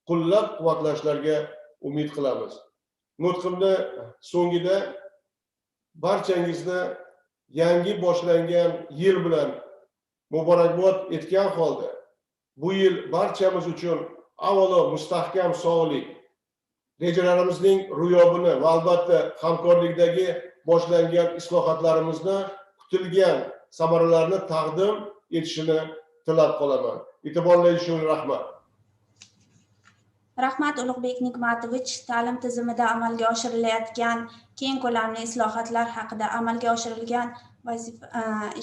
qo'llab-quvvatlashlarga umid qilamiz. Nutqimda so'ngida barchangizni yangi boshlangan yil bilan muborakbod etgan holda, bu yil barchamiz uchun avvalo mustahkam sog'lik, rejalarimizning ro'yobini va albatta hamkorlikdagi boshlangan islohotlarimizni kutilgan samaralarni taqdim etishini tilab qolaman. E'tiborlaringiz uchun rahmat. Rahmat Ulug'bek Nigmatovich, ta'lim tizimida amalga oshirilayotgan keng ko'lamli islohotlar haqida, amalga oshirilgan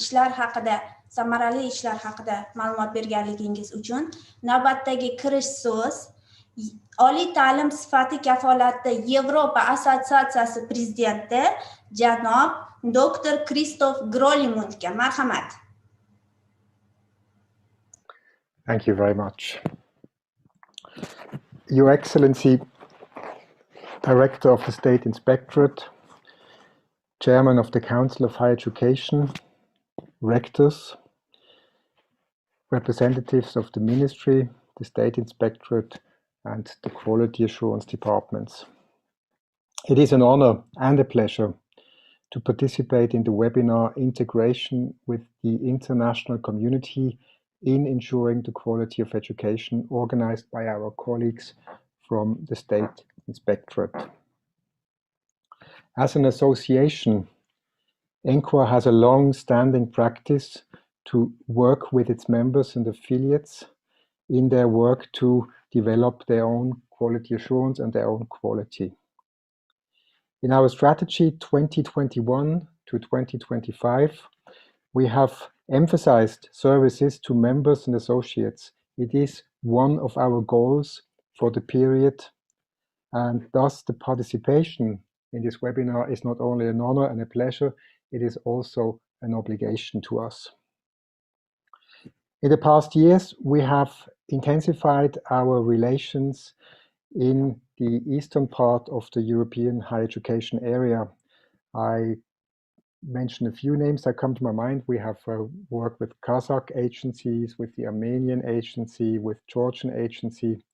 ishlar haqida, samarali ishlar haqida ma'lumot berganligingiz uchun. Navbatdagi kirish so'z Oliy ta'lim sifati kafolatda Yevropa assotsiatsiyasi prezidenti janob Dr. Kristof Grolimundga. Marhamat. Thank you very much. Your Excellency, Director of the State Inspectorate, Chairman of the Council of Higher Education, Rectors, representatives of the Ministry, the State Inspectorate, and the Quality Assurance Departments. It is an honor and a pleasure to participate in the webinar Integration with the International Community in Ensuring the Quality of Education, organized by our colleagues from the State Inspectorate. As an association, Ecar has a long-standing practice to work with its members and affiliates in their work to develop their own quality assurance and their own quality. In our strategy 2021 to 2025, we have emphasized services to members and associates. It is one of our goals for the period, and thus the participation in this webinar is not only an honor and a pleasure, it is also an obligation to us. In the past years, we have intensified our relations in the eastern part of the European higher education area. I mention a few names that come to my mind. We have worked with Kazakh agencies, with the Armenian agency, with Georgian agency,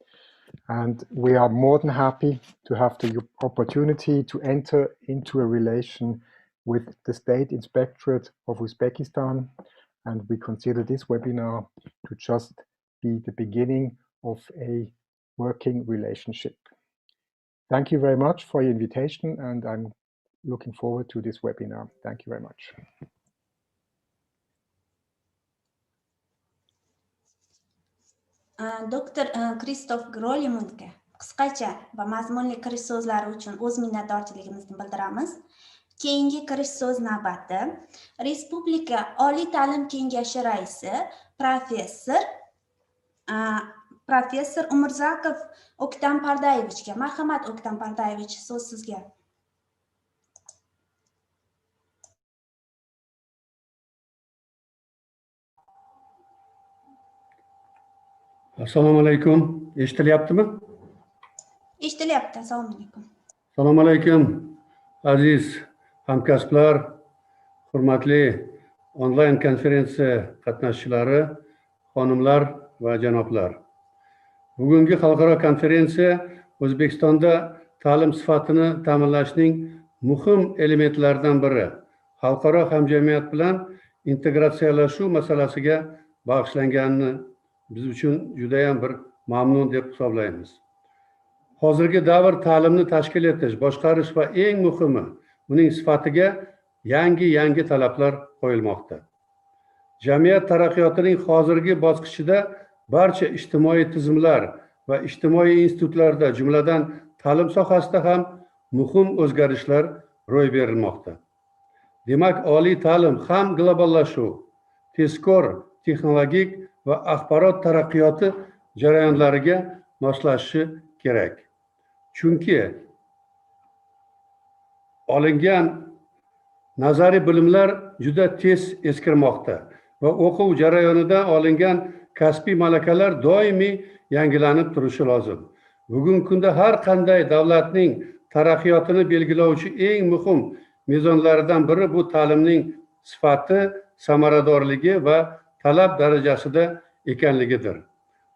and we are more than happy to have the opportunity to enter into a relation with the State Inspectorate of Uzbekistan, and we consider this webinar to just be the beginning of a working relationship. Thank you very much for your invitation, and I'm looking forward to this webinar. Thank you very much. Dr. Kristof Grolimundga qisqacha va mazmunli kirish so'zlari uchun o'z minnatdorchiligimizni bildiramiz. Keyingi kirish so'z navbati Respublika Oliy ta'lim kengashi raisi professor Umurzakov O'ktam Pardayevichga. Marhamat O'ktam Pardayevich, so'z sizga. Assalomu alaykum. Eshitilyaptimi? Eshitilyapti. Assalomu alaykum. Assalomu alaykum. Aziz hamkasblar, hurmatli onlayn konferensiya qatnashchilari, xonimlar va janoblar. Bugungi xalqaro konferensiya O'zbekistonda ta'lim sifatini ta'minlashning muhim elementlaridan biri xalqaro hamjamiyat bilan integratsiyalashuv masalasiga bag'ishlanganini biz uchun juda ham bir mamnun deb hisoblaymiz. Hozirgi davr ta'limni tashkil etish, boshqarish va eng muhimi uning sifatiga yangi talablar qo'yilmoqda. Jamiyat taraqqiyotining hozirgi bosqichida barcha ijtimoiy tizimlar va ijtimoiy institutlarda, jumladan ta'lim sohasida ham muhim o'zgarishlar ro'y berilmoqda. Demak, oliy ta'lim ham globallashuv, tezkor texnologik va axborot taraqqiyoti jarayonlariga moslashishi kerak. Chunki olingan nazariy bilimlar juda tez eskirmoqda va o'quv jarayonida olingan kasbiy malakalar doimiy yangilanib turishi lozim. Bugungi kunda har qanday davlatning taraqqiyotini belgilovchi eng muhim mezonlaridan biri bu ta'limning sifati, samaradorligi va talab darajasida ekanligidir.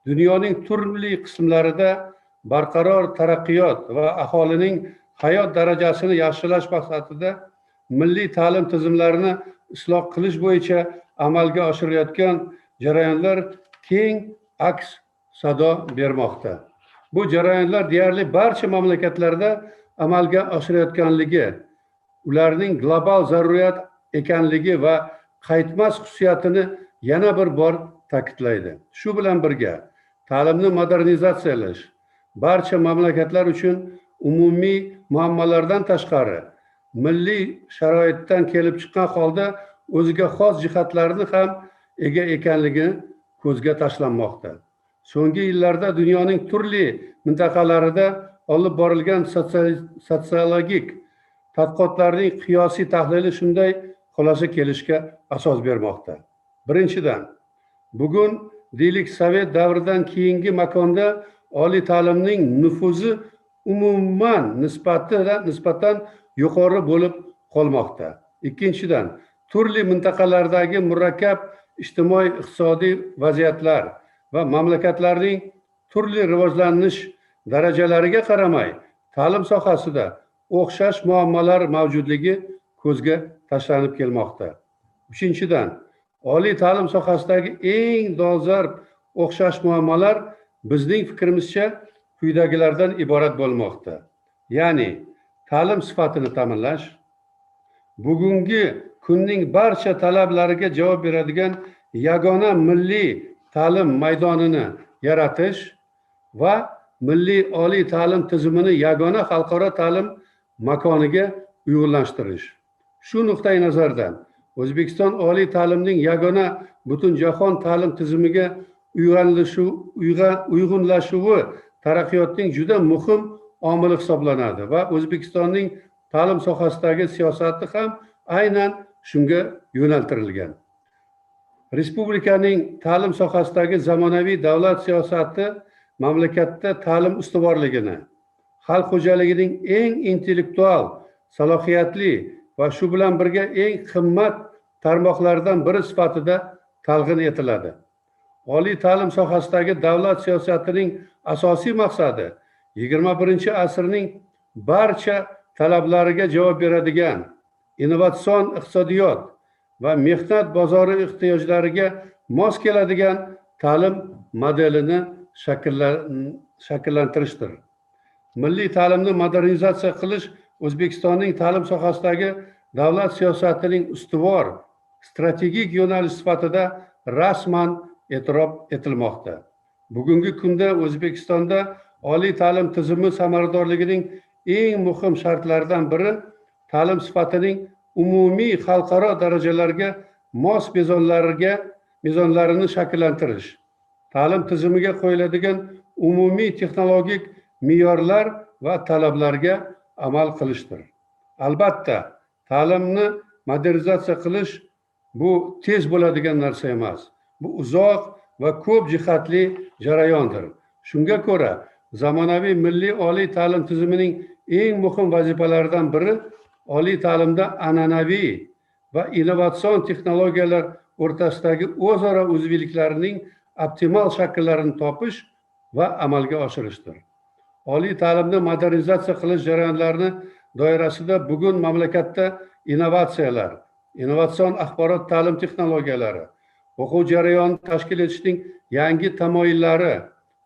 Dunyoning turli qismlarida barqaror taraqqiyot va aholining hayot darajasini yaxshilash maqsadida milliy ta'lim tizimlarini isloh qilish bo'yicha amalga oshirilayotgan jarayonlar keng aks sado bermoqda. Bu jarayonlar deyarli barcha mamlakatlarda amalga oshirilayotganligi, ularning global zaruriyat ekanligi va qaytmas xususiyatini yana bir bor ta'kidlaydi. Shu bilan birga ta'limni modernizatsiyalash barcha mamlakatlar uchun umumiy muammolardan tashqari milliy sharoitdan kelib chiqqan holda o'ziga xos jihatlarini ham ega ekanligi ko'zga tashlanmoqda. So'nggi yillarda dunyoning turli mintaqalarida olib borilgan sotsiologik tadqiqotlarning qiyosiy tahlili shunday xulosa kelishga asos bermoqda. Birinchidan, bugun deylik Sovet davridan keyingi makonda oliy ta'limning nufuzi umuman nisbatan yuqori bo'lib qolmoqda. Ikkinchidan, turli mintaqalardagi murakkab ijtimoiy iqtisodiy vaziyatlar va mamlakatlarning turli rivojlanish darajalariga qaramay ta'lim sohasida o'xshash muammolar mavjudligi ko'zga tashlanib kelmoqda. Uchinchidan, oliy ta'lim sohasidagi eng dolzarb o'xshash muammolar bizning fikrimizcha quyidagilardan iborat bo'lmoqda. Ya'ni ta'lim sifatini ta'minlash, bugungi kunning barcha talablariga javob beradigan yagona milliy ta'lim maydonini yaratish va milliy oliy ta'lim tizimini yagona xalqaro ta'lim makoniga uyg'unlashtirish. Shu nuqtai nazardan O'zbekiston oliy ta'limning yagona butunjahon ta'lim tizimiga uyg'unlashuvi taraqqiyotning juda muhim omili hisoblanadi va O'zbekistonning ta'lim sohasidagi siyosati ham aynan shunga yo'naltirilgan. Respublikaning ta'lim sohasidagi zamonaviy davlat siyosati mamlakatda ta'lim ustuvorligini, xalq xo'jaligining eng intellektual, salohiyatli va shu bilan birga eng qimmat tarmoqlardan biri sifatida talqin etiladi. Oliy ta'lim sohasidagi davlat siyosatining asosiy maqsadi 21-asrning barcha talablariga javob beradigan innovatsion iqtisodiyot va mehnat bozori ehtiyojlariga mos keladigan ta'lim modelini shakllantirishdir. Milliy ta'limni modernizatsiya qilish O'zbekistonning ta'lim sohasidagi davlat siyosatining ustuvor strategik yo'nalish sifatida rasman e'tirof etilmoqda. Bugungi kunda O'zbekistonda oliy ta'lim tizimi samaradorligining eng muhim shartlaridan biri ta'lim sifatining umumiy xalqaro darajalarga mos mezonlarini shakllantirish, ta'lim tizimiga qo'yiladigan umumiy texnologik me'yorlar va talablarga amal qilishdir. Albatta, ta'limni modernizatsiya qilish bu tez bo'ladigan narsa emas. Bu uzoq va ko'p jihatli jarayondir. Shunga ko'ra, zamonaviy milliy oliy ta'lim tizimining eng muhim vazifalaridan biri oliy ta'limda an'anaviy va innovatsion texnologiyalar o'rtasidagi o'zaro uzviliklarning optimal shakllarini topish va amalga oshirishdir. Oliy ta'limni modernizatsiya qilish jarayonlarini doirasida bugun mamlakatda innovatsiyalar, innovatsion axborot ta'lim texnologiyalari, o'quv jarayonini tashkil etishning yangi tamoyillari,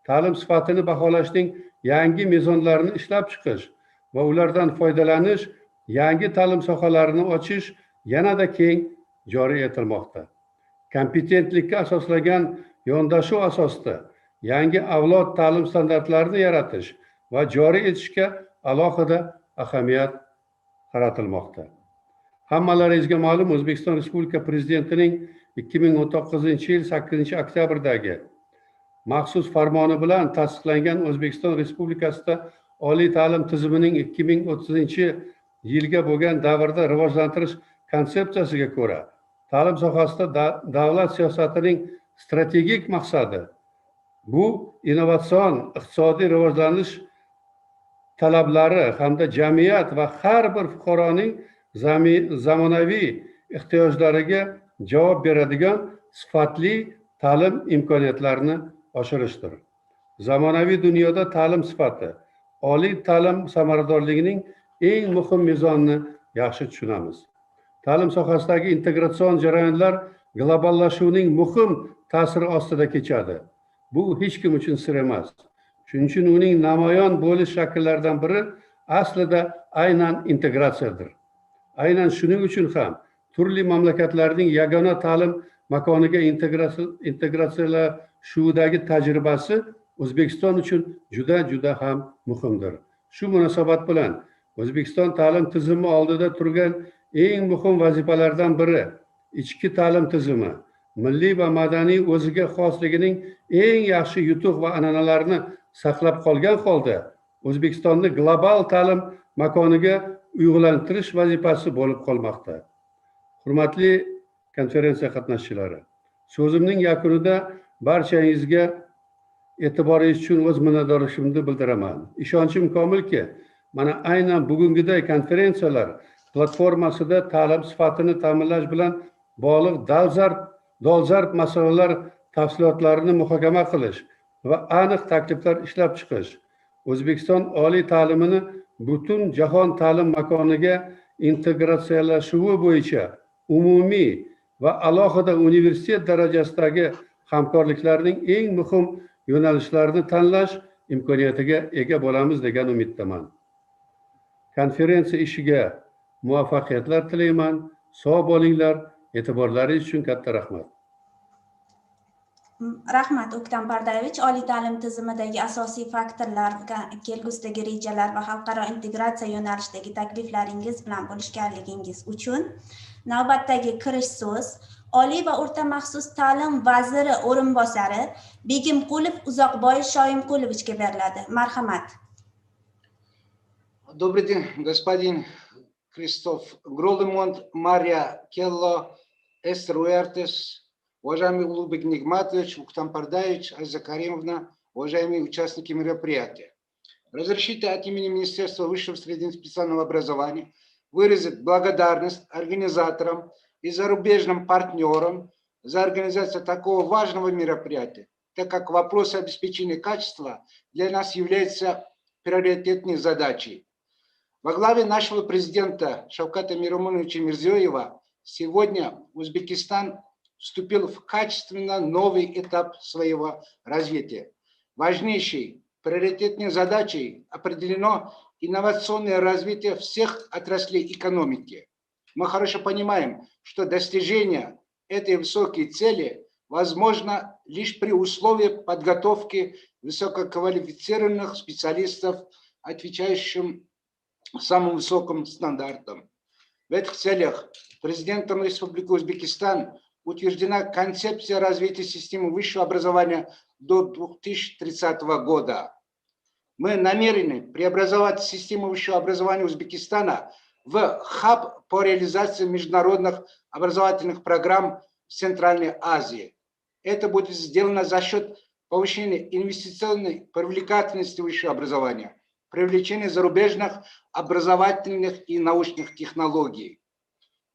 ta'lim sifatini baholashning yangi mezonlarini ishlab chiqish va ulardan foydalanish, yangi ta'lim sohalarini ochish yanada keng joriy etilmoqda. Kompetentlikka asoslangan yondashuv asosida yangi avlod ta'lim standartlarini yaratish va joriy etishga alohida ahamiyat qaratilmoqda. Hammalaringizga ma'lum, O'zbekiston Respublika Prezidentining 2019-yil 8-oktyabrdagi maxsus farmoni bilan tasdiqlangan O'zbekiston Respublikasida oliy ta'lim tizimining 2030-yilga bo'lgan davrda rivojlantirish konsepsiyasiga ko'ra, ta'lim sohasida davlat siyosatining strategik maqsadi bu innovatsion iqtisodiy rivojlanish talablari hamda jamiyat va har bir fuqaroning zamonaviy ehtiyojlariga javob beradigan sifatli ta'lim imkoniyatlarini oshirishdir. zamonaviy dunyoda ta'lim sifati, oliy ta'lim samaradorligining eng muhim mezonini yaxshi tushunamiz. Ta'lim sohasidagi integratsion jarayonlar globallashuvning muhim ta'siri ostida kechadi. Bu hech kim uchun sir emas. Shuning uchun uning namoyon bo'lish shakllaridan biri aslida aynan integratsiyadir. Aynan shuning uchun ham turli mamlakatlarning yagona ta'lim makoniga integratsiyalashuvdagi tajribasi O'zbekiston uchun juda ham muhimdir. Shu munosabat bilan O'zbekiston ta'lim tizimi oldida turgan eng muhim vazifalardan biri ichki ta'lim tizimi, milliy va madaniy o'ziga xosligining eng yaxshi yutuq va an'analarini saqlab qolgan holda O'zbekistonni global ta'lim makoniga uyg'untirish vazifasi bo'lib qolmoqda. Hurmatli konferensiya qatnashchilari, so'zimning yakunida barchangizga e'tiboringiz uchun o'z minnatdorligimni bildiraman. Ishonchim komilki, mana aynan bugungiday konferensiyalar platformasida ta'lim sifatini ta'minlash bilan bog'liq dolzarb masalalar tafsilotlarini muhokama qilish va aniq takliflar ishlab chiqish O'zbekiston oliy ta'limini butun jahon ta'lim makoniga integratsiyalashuvi bo'yicha umumiy va alohida universitet darajasidagi hamkorliklarning eng muhim yo'nalishlarini tanlash imkoniyatiga ega bo'lamiz degan umiddaman. Konferensiya ishiga muvaffaqiyatlar tilayman. Sog' bo'linglar. E'tiborlaringiz uchun katta rahmat. Rahmat O'ktam Pardayevich, oliy ta'lim tizimidagi asosiy faktorlar, kelgusidagi rejalar va xalqaro integratsiya yo'nalishidagi takliflaringiz bilan bo'lishganligingiz uchun. Navbatdagi kirish so'z Oliy va o'rta maxsus ta'lim vaziri o'rinbosari Begimqulov Uzoqboy Shoimqulovichga beriladi. Marhamat. Добрый день, господин Кристоф Гролемонт, Мария Келло, Эстер Уэртес, уважаемый Улубек Нигматович, Уктам Пардаевич, Азиза Каримовна, уважаемые участники мероприятия. Разрешите от имени Министерства высшего среднего специального образования выразить благодарность организаторам и зарубежным партнерам за организацию такого важного мероприятия, так как вопросы обеспечения качества для нас являются приоритетной задачей. Во главе нашего президента Шавката Миромоновича Мирзиёева сегодня Узбекистан вступил в качественно новый этап своего развития. Важнейшей приоритетной задачей определено инновационное развитие всех отраслей экономики. Мы хорошо понимаем, что достижение этой высокой цели возможно лишь при условии подготовки высококвалифицированных специалистов, отвечающим самым высоким стандартам. В этих целях президентом Республики Узбекистан утверждена концепция развития системы высшего образования до 2030 года. Мы намерены преобразовать систему высшего образования Узбекистана в хаб по реализации международных образовательных программ в Центральной Азии. Это будет сделано за счет повышения инвестиционной привлекательности высшего образования, привлечения зарубежных образовательных и научных технологий.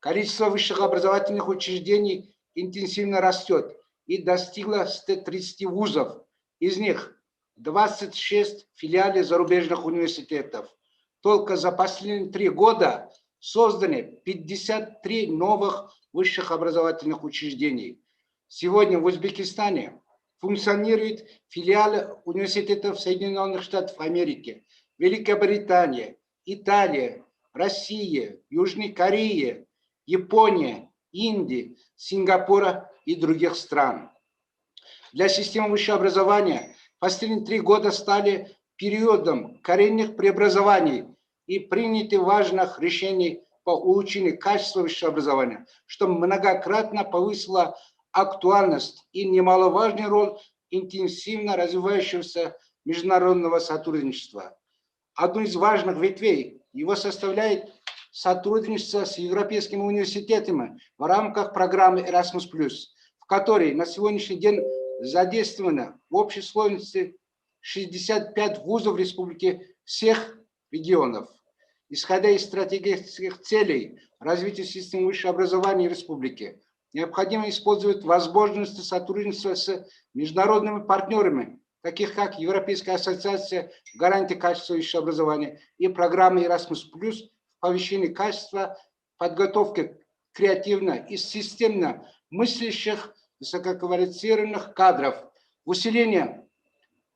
Количество высших образовательных учреждений интенсивно растет и достигло 130 вузов. Из них 26 филиалов зарубежных университетов. Только за последние 3 года созданы 53 новых высших образовательных учреждений. Сегодня в Узбекистане функционируют филиалы университетов Соединенных Штатов Америки, Великобритания, Италия, Россия, Южной Кореи, Япония, Индии, Сингапура и других стран. Для системы высшего образования последние 3 года стали периодом коренных преобразований и принятых важных решений по улучшению качества высшего образования, что многократно повысило актуальность и немаловажную роль интенсивно развивающегося международного сотрудничества. Одну из важных ветвей его составляет сотрудничество с европейскими университетами в рамках программы Erasmus+, в которой на сегодняшний день задействовано в общей сложности 65 вузов республики всех регионов. Исходя из стратегических целей развития системы высшего образования республики, необходимо использовать возможности сотрудничества с международными партнерами, таких как Европейская ассоциация гарантии качества высшего образования и программа Erasmus+, в повышении качества подготовки креативно и системно мыслящих высококвалифицированных кадров, усиление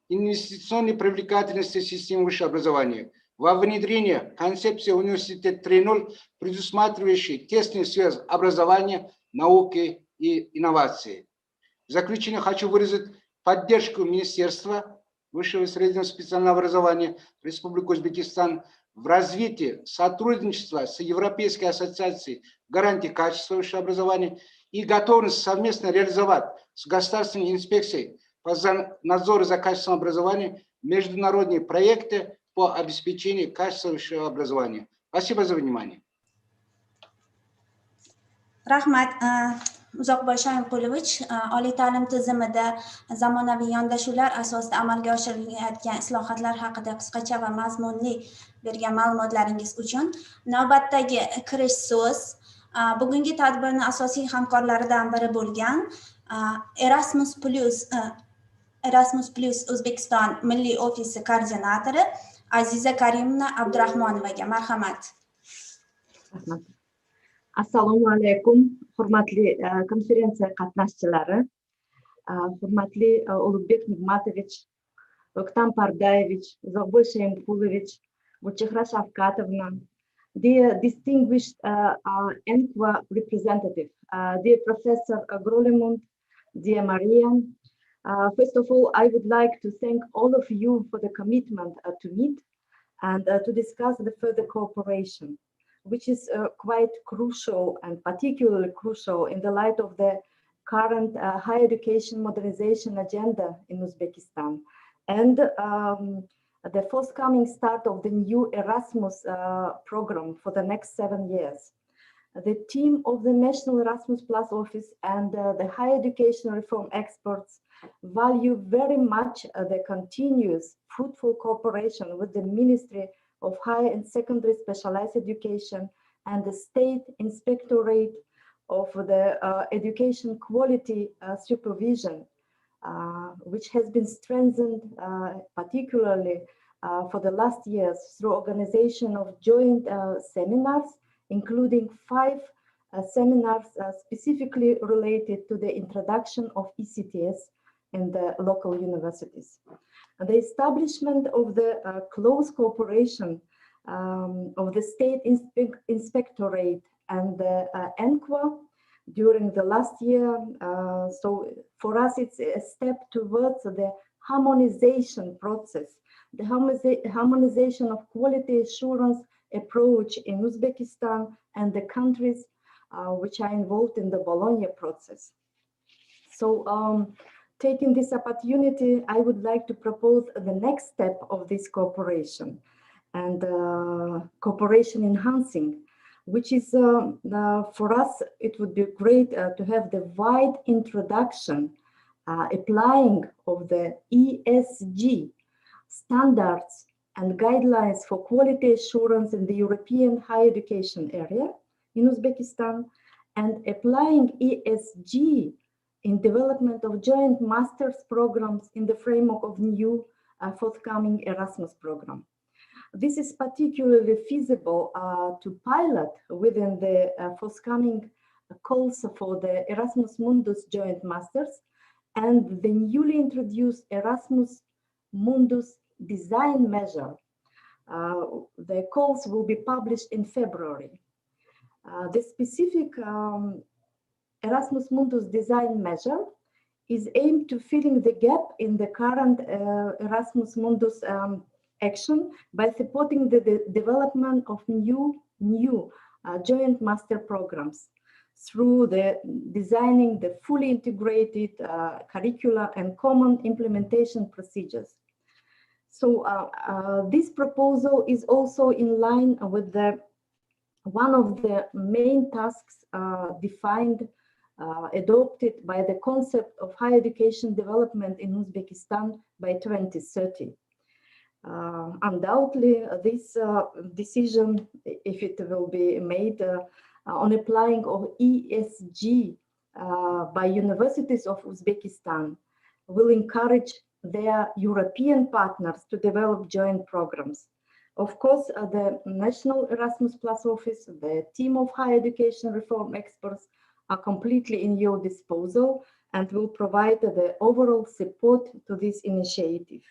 инвестиционной привлекательности системы высшего образования, во внедрение концепции университет 3.0, предусматривающей тесную связь образования, науки и инноваций. В заключение хочу выразить поддержку Министерства высшего и среднего специального образования Республики Узбекистан в развитии сотрудничества с Европейской ассоциацией гарантий качества высшего образования и готовность совместно реализовать с Государственной инспекцией по надзору за качеством образования международные проекты по обеспечению качества высшего образования. Спасибо за внимание. Rahmat, Uzoqboy Shayinqulovich, oliy ta'lim tizimida zamonaviy yondashuvlar asosida amalga oshirilayotgan islohotlar haqida qisqacha va mazmunli bergan ma'lumotlaringiz uchun. Navbatdagi kirish so'z bugungi tadbirning asosiy hamkorlaridan biri bo'lgan Erasmus+ O'zbekiston Milliy ofisi koordinatori Aziza Karimovna Abdurahmonovaga. Marhamat. Rahmat. Assalomu alaykum, hurmatli konferensiya qatnashchilari, hurmatli Ulug'bek Nigmatovich, O'ktam Pardayevich, Uzoqboy Shayinqulovich, Gulchehra Shavkatovna, dear distinguished Ecar representative, dear Professor Grolemund, dear Maria. First of all, I would like to thank all of you for the commitment to meet and to discuss the further cooperation, which is quite crucial and particularly crucial in the light of the current higher education modernization agenda in Uzbekistan and the forthcoming start of the new Erasmus program for the next 7 years. The team of the National Erasmus+ Office and the higher education reform experts value very much the continuous fruitful cooperation with the Ministry of Higher and Secondary Specialized Education and the State Inspectorate of the Education Quality Supervision, which has been strengthened particularly for the last years through organization of joint seminars, including 5 seminars specifically related to the introduction of ECTS in the local universities. The establishment of the close cooperation of the State Inspectorate and the Ecar during the last year, so for us it's a step towards the harmonization process, the harmonization of quality assurance approach in Uzbekistan and the countries which are involved in the Bologna process. So taking this opportunity, I would like to propose the next step of this cooperation and cooperation enhancing, which is for us, it would be great to have the wide introduction applying of the ESG standards and guidelines for quality assurance in the European higher education area in Uzbekistan and applying ESG in development of joint master's programs in the framework of new forthcoming Erasmus program. This is particularly feasible to pilot within the forthcoming calls for the Erasmus Mundus joint masters and the newly introduced Erasmus Mundus design measure. The calls will be published in February. The specific Erasmus Mundus design measure is aimed to filling the gap in the current Erasmus Mundus action by supporting the development of new joint master programs through the designing the fully integrated curricula and common implementation procedures. So this proposal is also in line with one of the main tasks defined adopted by the concept of higher education development in Uzbekistan by 2030. Undoubtedly, this decision, if it will be made on applying of ESG by universities of Uzbekistan, will encourage their European partners to develop joint programs. Of course, the National Erasmus Plus Office, the team of higher education reform experts are completely in your disposal and will provide the overall support to this initiative.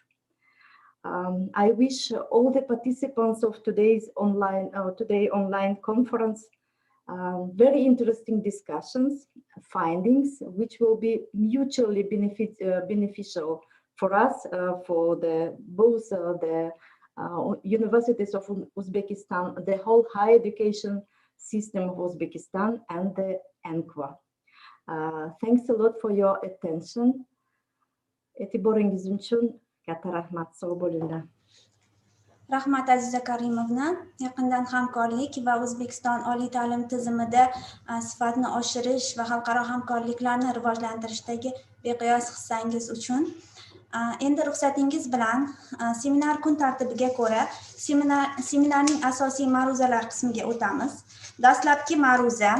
I wish all the participants of today's online conference very interesting discussions, findings, which will be mutually beneficial for us, for both the universities of Uzbekistan, the whole higher education system of Uzbekistan, and the Ecar. Thanks a lot for your attention. E'tiboringiz uchun katta rahmat, sog' bo'linglar. Rahmat Aziza Karimovna. Yaqindan hamkorlik va O'zbekiston oliy ta'lim tizimida sifatni oshirish va xalqaro hamkorliklarni rivojlantirishdagi beqiyos hissangiz uchun. Endi ruxsatingiz bilan seminar kun tartibiga ko'ra seminarning asosiy ma'ruzalar qismiga o'tamiz. Dastlabki ma'ruza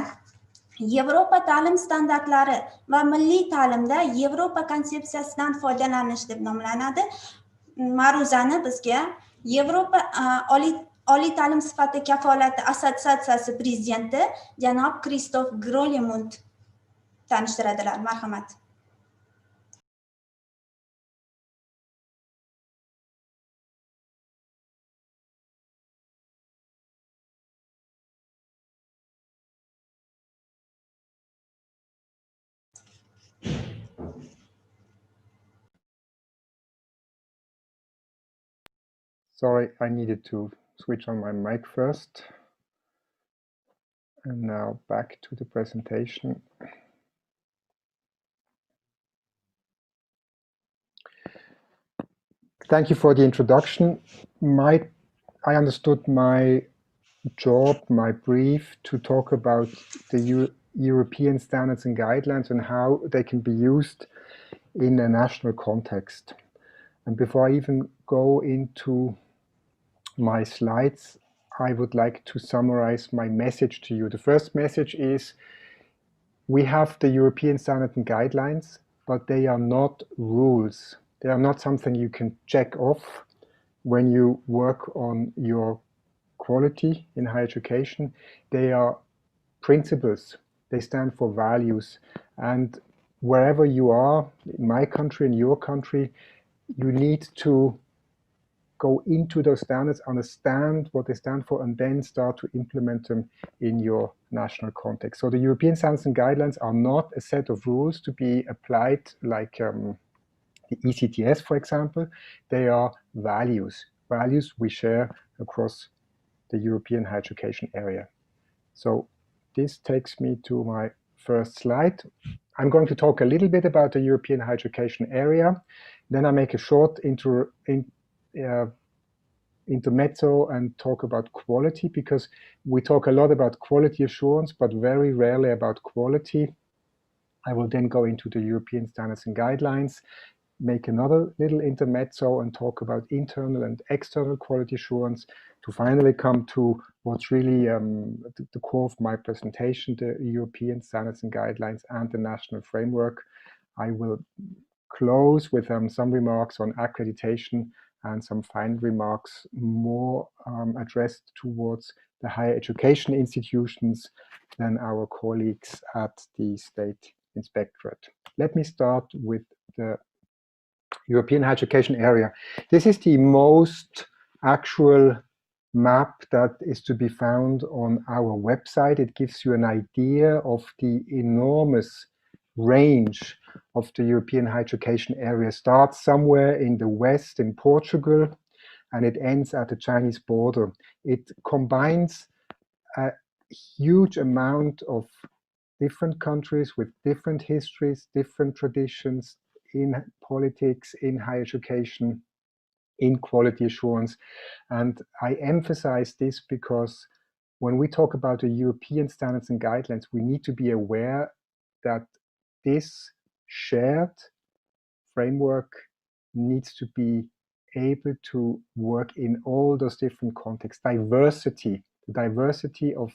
Yevropa ta'lim standartlari va milliy ta'limda Yevropa konsepsiyasidan foydalanish deb nomlanadi. Ma'ruzani bizga Yevropa oliy ta'lim sifati kafolati assotsiatsiyasi prezidenti janob Kristof Grolimund tanishtiradilar. Marhamat. Sorry, I needed to switch on my mic first. And now back to the presentation. Thank you for the introduction. I understood my job, my brief, to talk about the European standards and guidelines and how they can be used in a national context. And before I even go into my slides, I would like to summarize my message to you. The first message is we have the European standards and guidelines, but they are not rules. They are not something you can check off when you work on your quality in higher education. They are principles. They stand for values. And wherever you are, in my country, in your country, you need to go into those standards, understand what they stand for, and then start to implement them in your national context. So the European standards and guidelines are not a set of rules to be applied like the ECTS, for example. They are values we share across the European higher education area. So this takes me to my first slide. I'm going to talk a little bit about the European higher education area. Then I make a short intermezzo and talk about quality, because we talk a lot about quality assurance, but very rarely about quality. I will then go into the European standards and guidelines, make another little intermezzo and talk about internal and external quality assurance, to finally come to what's really the core of my presentation, the European standards and guidelines and the national framework. I will close with some remarks on accreditation and some final remarks more addressed towards the higher education institutions than our colleagues at the State Inspectorate. Let me start with the European higher education area. This is the most actual map that is to be found on our website. It gives you an idea of the enormous range of the European higher education area. Starts somewhere in the west in Portugal and it ends at the Chinese border. It combines a huge amount of different countries with different histories, different traditions in politics, in higher education, in quality assurance. And I emphasize this because when we talk about the European standards and guidelines, we need to be aware that this shared framework needs to be able to work in all those different contexts. The diversity of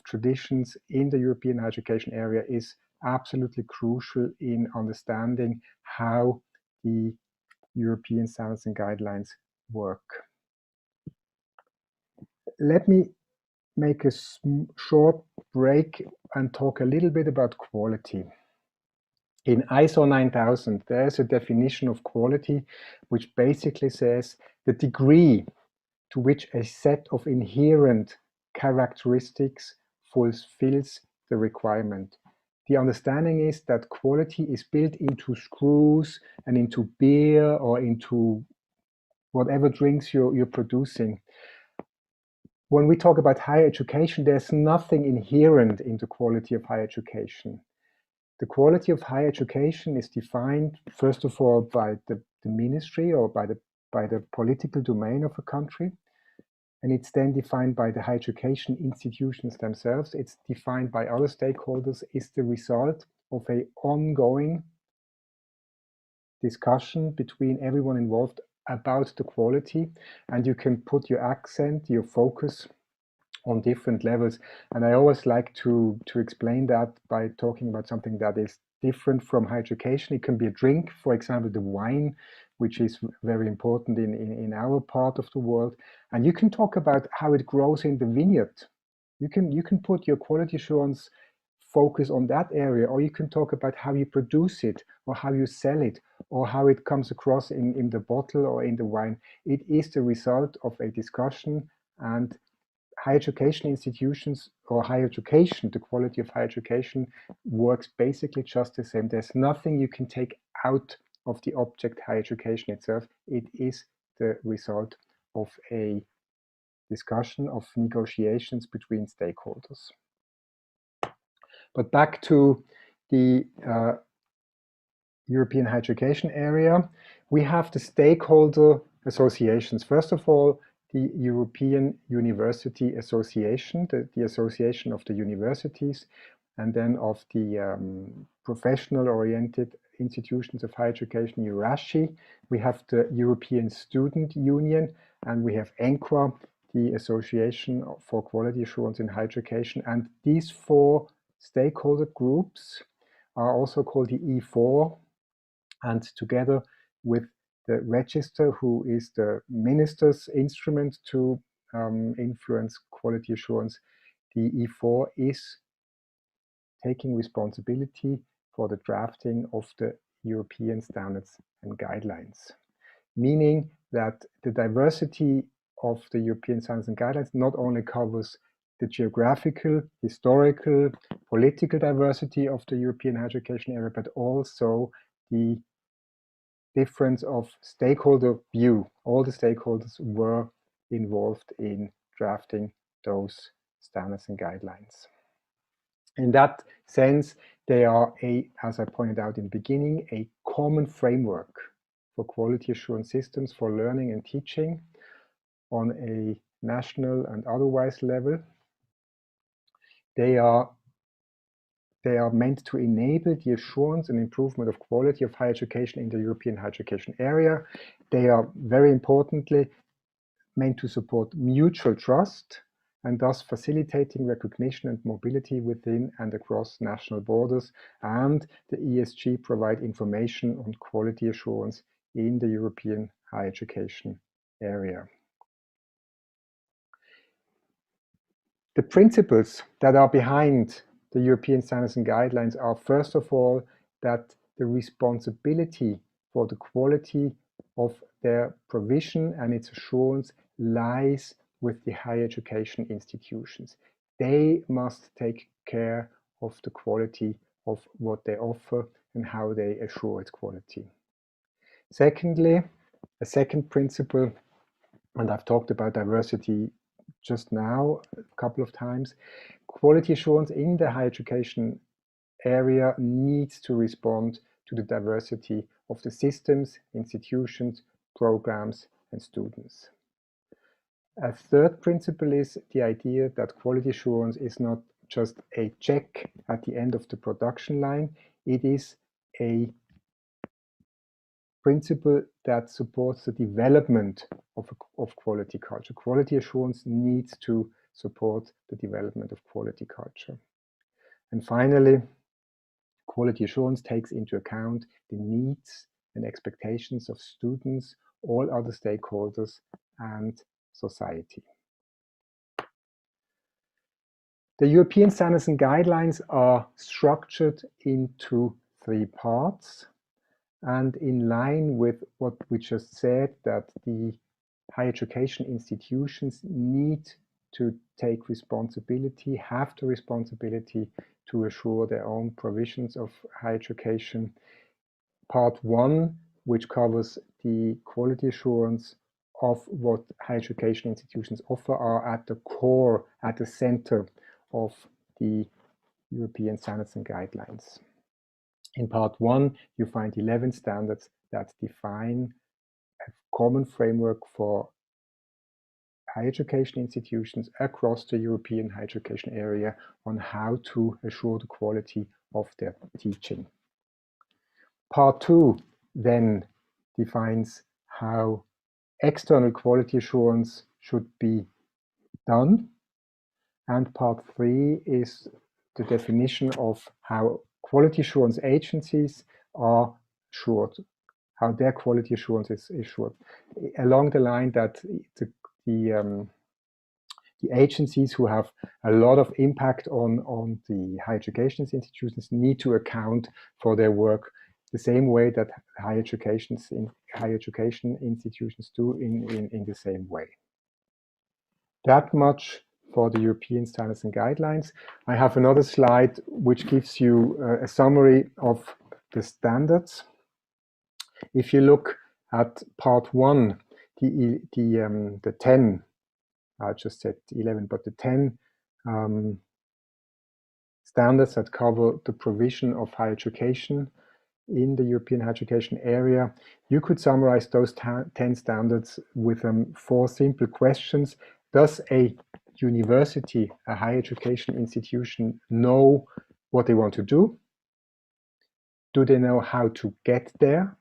traditions in the European higher education area is absolutely crucial in understanding how the European standards and guidelines work. Let me make a short break and talk a little bit about quality. In ISO 9000, there's a definition of quality which basically says the degree to which a set of inherent characteristics fulfills the requirement. The understanding is that quality is built into screws and into beer or into whatever drinks you're producing. When we talk about higher education, there's nothing inherent in the quality of higher education. The quality of higher education is defined, first of all, by the ministry or by the political domain of a country. And it's then defined by the higher education institutions themselves. It's defined by other stakeholders. It's the result of an ongoing discussion between everyone involved about the quality. And you can put your accent, your focus on different levels. And I always like to explain that by talking about something that is different from higher education. It can be a drink, for example, the wine, which is very important in our part of the world. And you can talk about how it grows in the vineyard. You can put your quality assurance focus on that area, or you can talk about how you produce it, or how you sell it, or how it comes across in the bottle or in the wine. It is the result of a discussion, and higher education institutions or higher education, the quality of higher education works basically just the same. There's nothing you can take out of the object higher education itself. It is the result of a discussion, of negotiations between stakeholders. But back to the European higher education area, we have the stakeholder associations. First of all, the European University Association, the Association of the Universities, and then of the professional-oriented institutions of higher education, EURASHI. We have the European Student Union, and we have Ecar, the Association for Quality Assurance in Higher Education. And these four stakeholder groups are also called the E4, and together with the register, who is the minister's instrument to influence quality assurance, the E4 is taking responsibility for the drafting of the European standards and guidelines, meaning that the diversity of the European standards and guidelines not only covers the geographical, historical, political diversity of the European higher education area, but also the difference of stakeholder view. All the stakeholders were involved in drafting those standards and guidelines. In that sense, they are as I pointed out in the beginning, a common framework for quality assurance systems for learning and teaching on a national and otherwise level. They are meant to enable the assurance and improvement of quality of higher education in the European higher education area. They are, very importantly, meant to support mutual trust and thus facilitating recognition and mobility within and across national borders. And the ESG provide information on quality assurance in the European higher education area. The principles that are behind the European standards and guidelines are, first of all, that the responsibility for the quality of their provision and its assurance lies with the higher education institutions. They must take care of the quality of what they offer and how they assure its quality. Secondly, a second principle, and I've talked about diversity just now a couple of times, quality assurance in the higher education area needs to respond to the diversity of the systems, institutions, programs, and students. A third principle is the idea that quality assurance is not just a check at the end of the production line. It is a principle that supports the development of quality culture. Quality assurance needs to support the development of quality culture. And finally, quality assurance takes into account the needs and expectations of students, all other stakeholders, and society. The European standards and guidelines are structured into 3 parts, and in line with what we just said, that the higher education institutions need to take responsibility, have the responsibility to assure their own provisions of higher education. Part 1, which covers the quality assurance of what higher education institutions offer, are at the core, at the center of the European standards and guidelines. In part 1, you find 11 standards that define a common framework for higher education institutions across the European higher education area on how to assure the quality of their teaching. Part 2 then defines how external quality assurance should be done, and part 3 is the definition of how quality assurance agencies are assured, how their quality assurance is assured, along the line that the agencies who have a lot of impact on the higher education institutions need to account for their work the same way that higher education institutions do, in the same way. That much for the European standards and guidelines. I have another slide which gives you a summary of the standards. If you look at part 1, the 10, I just said 11, but the 10 standards that cover the provision of higher education in the European higher education area, you could summarize those 10 standards with 4 simple questions. Does a university, a higher education institution, know what they want to do? Do they know how to get there?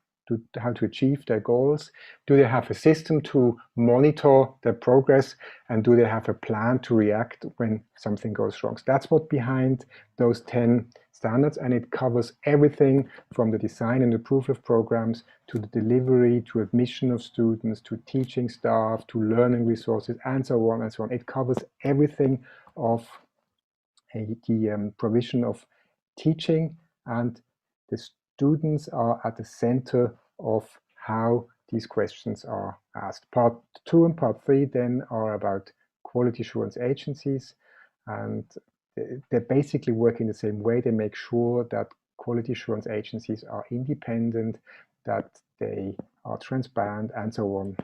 How to achieve their goals? Do they have a system to monitor their progress? And do they have a plan to react when something goes wrong? So that's what behind those 10 standards, and it covers everything from the design and approval of programs to the delivery, to admission of students, to teaching staff, to learning resources, and so on and so on. It covers everything of the provision of teaching, and the students are at the center of how these questions are asked. Part 2 and part 3 then are about quality assurance agencies, and they basically work in the same way. They make sure that quality assurance agencies are independent, that they are transparent, and so on.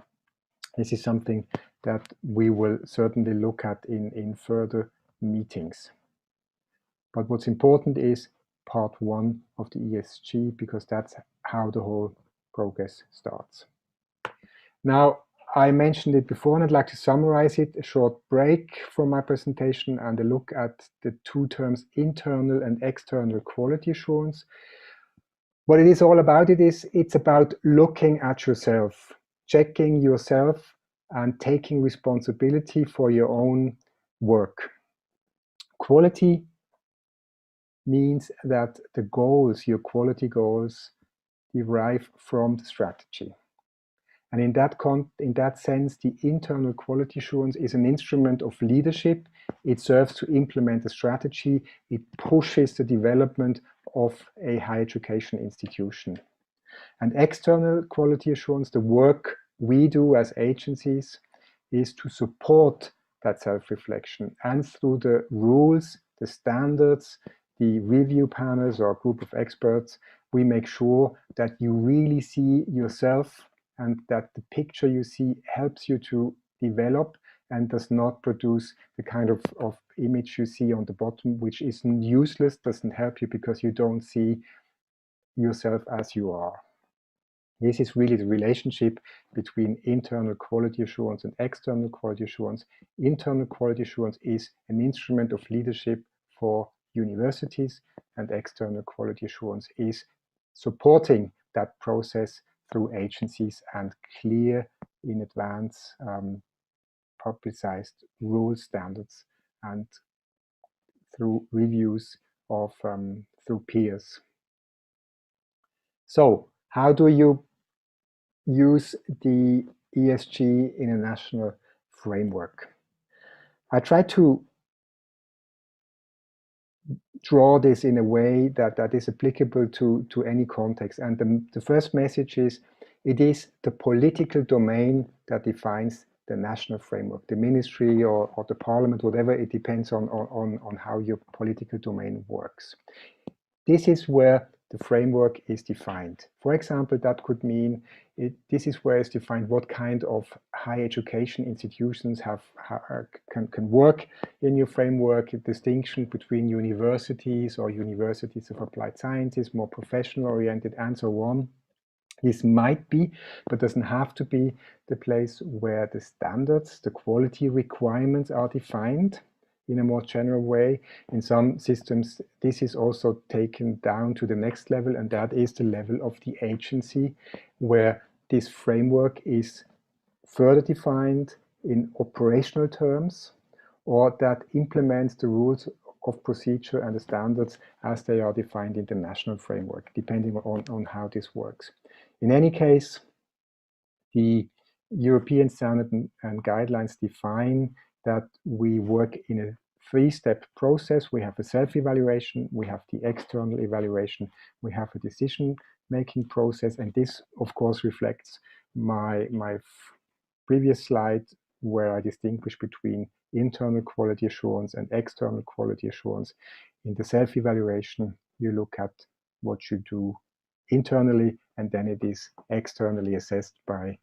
This is something that we will certainly look at in further meetings. But what's important is part 1 of the ESG, because that's how the whole progress starts. Now, I mentioned it before, and I'd like to summarize it, a short break from my presentation and a look at the 2 terms, internal and external quality assurance. What it is all about, it's about looking at yourself, checking yourself, and taking responsibility for your own work. Quality means that the goals, your quality goals, derive from the strategy. And in that sense, the internal quality assurance is an instrument of leadership. It serves to implement the strategy. It pushes the development of a higher education institution. And external quality assurance, the work we do as agencies, is to support that self-reflection. And through the rules, the standards, the review panels or group of experts, we make sure that you really see yourself and that the picture you see helps you to develop and does not produce the kind of image you see on the bottom, which is useless, doesn't help you because you don't see yourself as you are. This is really the relationship between internal quality assurance and external quality assurance. Internal quality assurance is an instrument of leadership for universities, and external quality assurance is supporting that process through agencies and clear in advance publicized rule standards and through reviews of through peers. So How do you use the ESG in a national framework? I try to draw this in a way that is applicable to any context. And the first message is, it is the political domain that defines the national framework, the ministry or the parliament, whatever, it depends on how your political domain works. This is where the framework is defined. For example, that could mean this is where it's defined what kind of higher education institutions can work in your framework, a distinction between universities or universities of applied sciences, more professional oriented, and so on. This might be, but doesn't have to be, the place where the standards, the quality requirements are defined in a more general way. In some systems, this is also taken down to the next level, and that is the level of the agency, where this framework is further defined in operational terms, or that implements the rules of procedure and the standards as they are defined in the national framework, depending on how this works. In any case, the European standard and guidelines define that we work in a three-step process. We have a self-evaluation, we have the external evaluation, we have a decision-making process, and this, of course, reflects my previous slide where I distinguish between internal quality assurance and external quality assurance. In the self-evaluation, you look at what you do internally, and then it is externally assessed by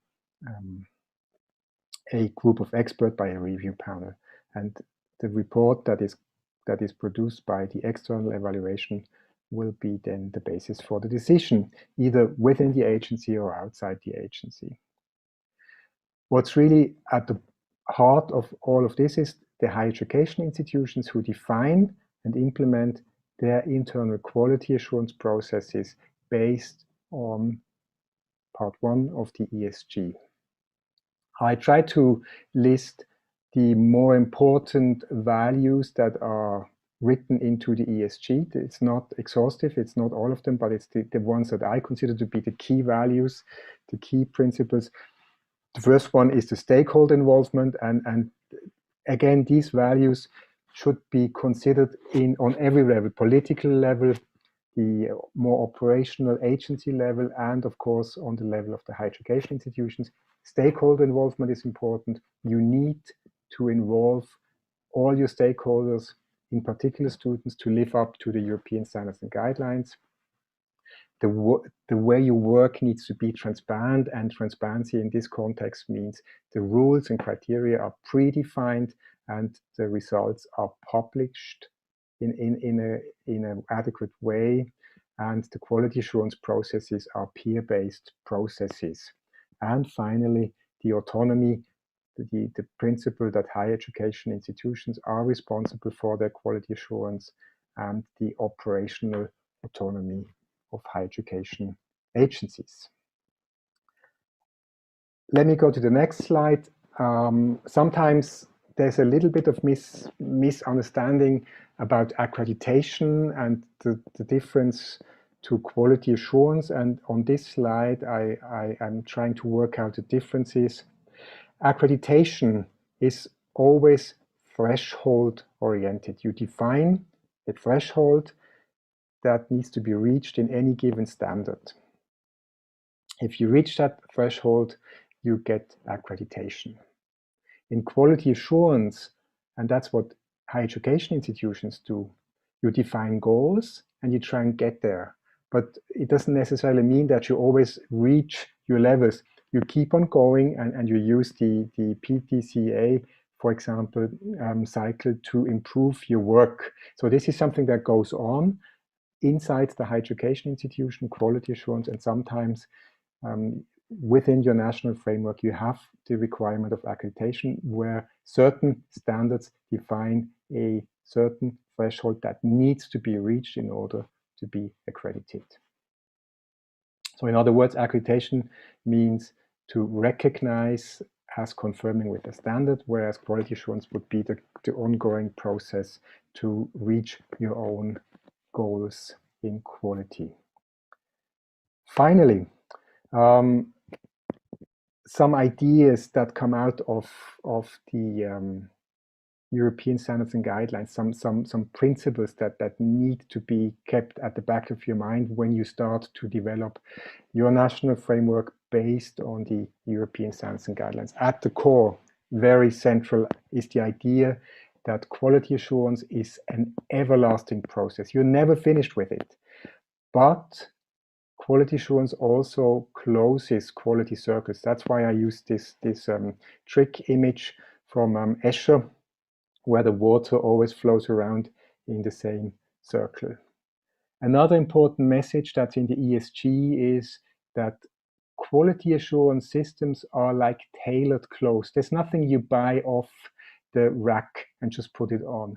a group of experts, by a review panel. And the report that is produced by the external evaluation will be then the basis for the decision, either within the agency or outside the agency. What's really at the heart of all of this is the higher education institutions who define and implement their internal quality assurance processes based on part 1 of the ESG. I try to list the more important values that are written into the ESG. It's not exhaustive, it's not all of them, but it's the ones that I consider to be the key values, the key principles. The first one is the stakeholder involvement, and again, these values should be considered on every level, political level, the more operational agency level, and of course on the level of the higher education institutions. Stakeholder involvement is important. You need to involve all your stakeholders, in particular students, to live up to the European standards and guidelines. The way you work needs to be transparent, and transparency in this context means the rules and criteria are predefined and the results are published in an adequate way, and the quality assurance processes are peer-based processes. And finally, the autonomy, the principle that higher education institutions are responsible for their quality assurance, and the operational autonomy of higher education agencies. Let me go to the next slide. Sometimes there's a little bit of misunderstanding about accreditation and the difference to quality assurance. And on this slide, I'm trying to work out the differences. Accreditation is always threshold oriented. You define a threshold that needs to be reached in any given standard. If you reach that threshold, you get accreditation. In quality assurance, and that's what higher education institutions do, you define goals and you try and get there. But it doesn't necessarily mean that you always reach your levels. You keep on going, and you use the PDCA, for example, cycle to improve your work. So this is something that goes on inside the higher education institution, quality assurance, and sometimes within your national framework, you have the requirement of accreditation where certain standards define a certain threshold that needs to be reached in order to be accredited. So in other words, accreditation means to recognize as confirming with a standard, whereas quality assurance would be the ongoing process to reach your own goals in quality. Finally, some ideas that come out of the European standards and guidelines, some principles that need to be kept at the back of your mind when you start to develop your national framework based on the European standards and guidelines. At the core, very central, is the idea that quality assurance is an everlasting process. You're never finished with it, but quality assurance also closes quality circles. That's why I use this trick image from Escher, where the water always flows around in the same circle. Another important message that's in the ESG is that quality assurance systems are like tailored clothes. There's nothing you buy off the rack and just put it on.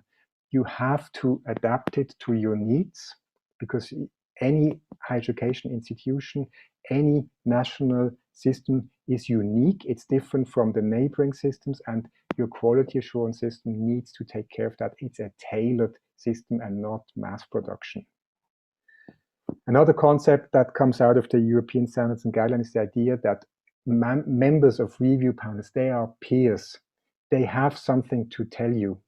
You have to adapt it to your needs, because any higher education institution, any national system is unique. It's different from the neighboring systems, and your quality assurance system needs to take care of that. It's a tailored system and not mass production. Another concept that comes out of the European standards and guidelines is the idea that members of review panels, they are peers. They have something to tell you.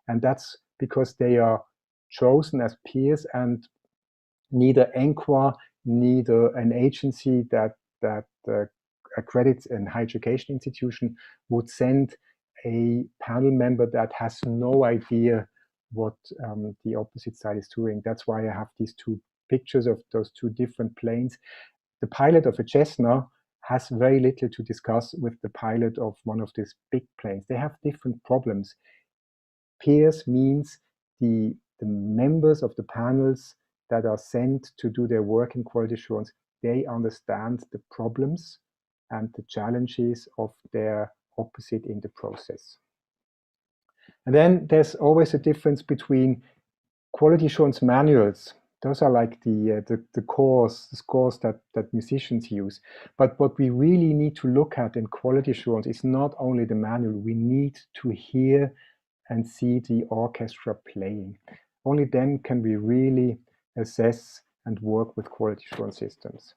And that's because they are chosen as peers, and neither Ecar, neither an agency that accredits a higher education institution would send a panel member that has no idea what the opposite side is doing. That's why I have these two pictures of those two different planes. The pilot of a Cessna has very little to discuss with the pilot of one of these big planes. They have different problems. Peers means the members of the panels that are sent to do their work in quality assurance, they understand the problems and the challenges of their opposite in the process. And then there's always a difference between quality assurance manuals. Those are like the scores that musicians use. But what we really need to look at in quality assurance is not only the manual. We need to hear and see the orchestra playing. Only then can we really assess and work with quality assurance systems.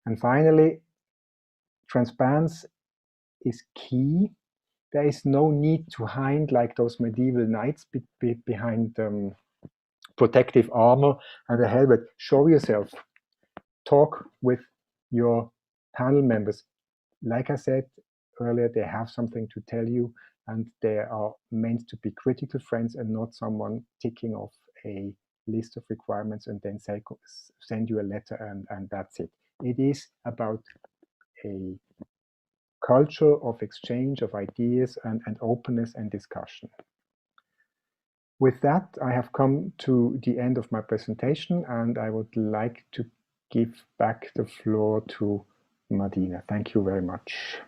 And finally, transparency is key. There is no need to hide like those medieval knights behind protective armor and a helmet. Show yourself. Talk with your panel members. Like I said earlier, they have something to tell you, and they are meant to be critical friends and not someone ticking off a list of requirements and then send you a letter and that's it. It is about a culture of exchange of ideas and openness and discussion. With that, I have come to the end of my presentation, and I would like to give back the floor to Madina. Thank you very much.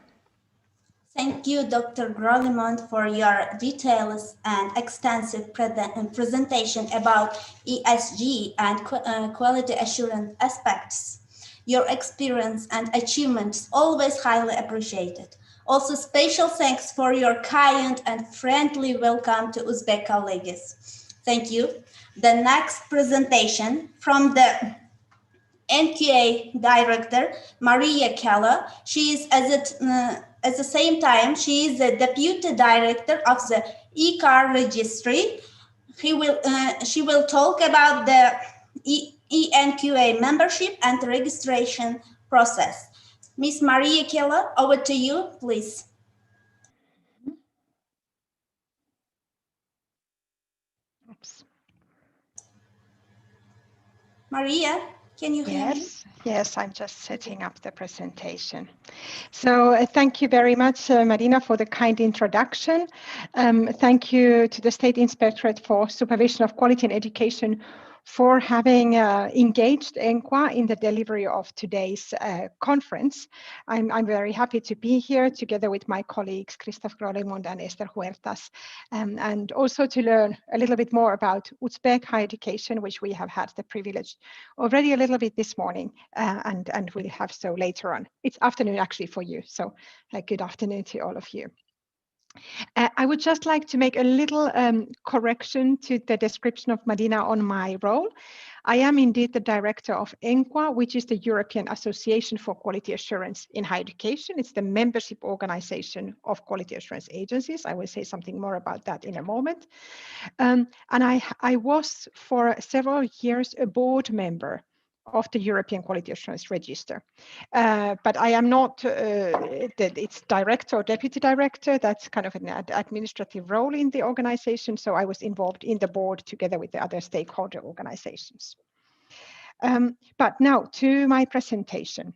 Thank you, Dr. Grolimond, for your details and extensive presentation about ESG and quality assurance aspects. Your experience and achievements always highly appreciated. Also, special thanks for your kind and friendly welcome to Uzbek colleagues. Thank you. The next presentation from the NQA Director, Maria Keller. She is at the same time, she is the Deputy Director of the Ecar Registry. She will talk about the ENQA membership and registration process. Ms. Maria Keller, over to you, please. Oops. Maria, can you hear me? Yes, I'm just setting up the presentation. So thank you very much, Marina, for the kind introduction. Thank you to the State Inspectorate for Supervision of Quality in Education for having engaged Ecar in the delivery of today's conference. I'm very happy to be here together with my colleagues, Christoph Grolimond and Esther Huertas, and also to learn a little bit more about Uzbek higher education, which we have had the privilege already a little bit this morning, and we'll have so later on. It's afternoon actually for you, so good afternoon to all of you. I would just like to make a little correction to the description of Madina on my role. I am indeed the director of ENQA, which is the European Association for Quality Assurance in Higher Education. It's the membership organization of quality assurance agencies. I will say something more about that in a moment. And I was for several years a board member of the European Quality Assurance Register. But I am not, it's director or deputy director, that's kind of an administrative role in the organization. So I was involved in the board together with the other stakeholder organizations. But now to my presentation.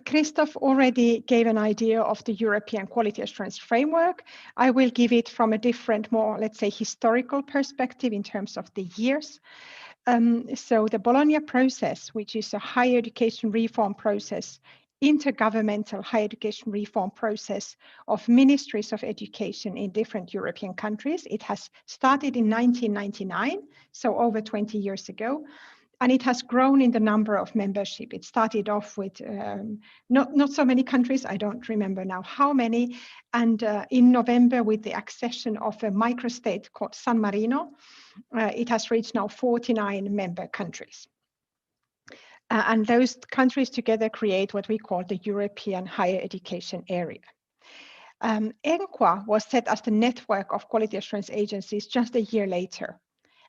Christoph already gave an idea of the European Quality Assurance Framework. I will give it from a different, more, let's say, historical perspective in terms of the years. So the Bologna process, which is a higher education reform process, intergovernmental higher education reform process of ministries of education in different European countries. It has started in 1999, so over 20 years ago. And it has grown in the number of membership. It started off with not so many countries. I don't remember now how many. And in November, with the accession of a microstate called San Marino, it has reached now 49 member countries. And those countries together create what we call the European Higher Education Area. ENQA was set as the network of quality assurance agencies just a year later.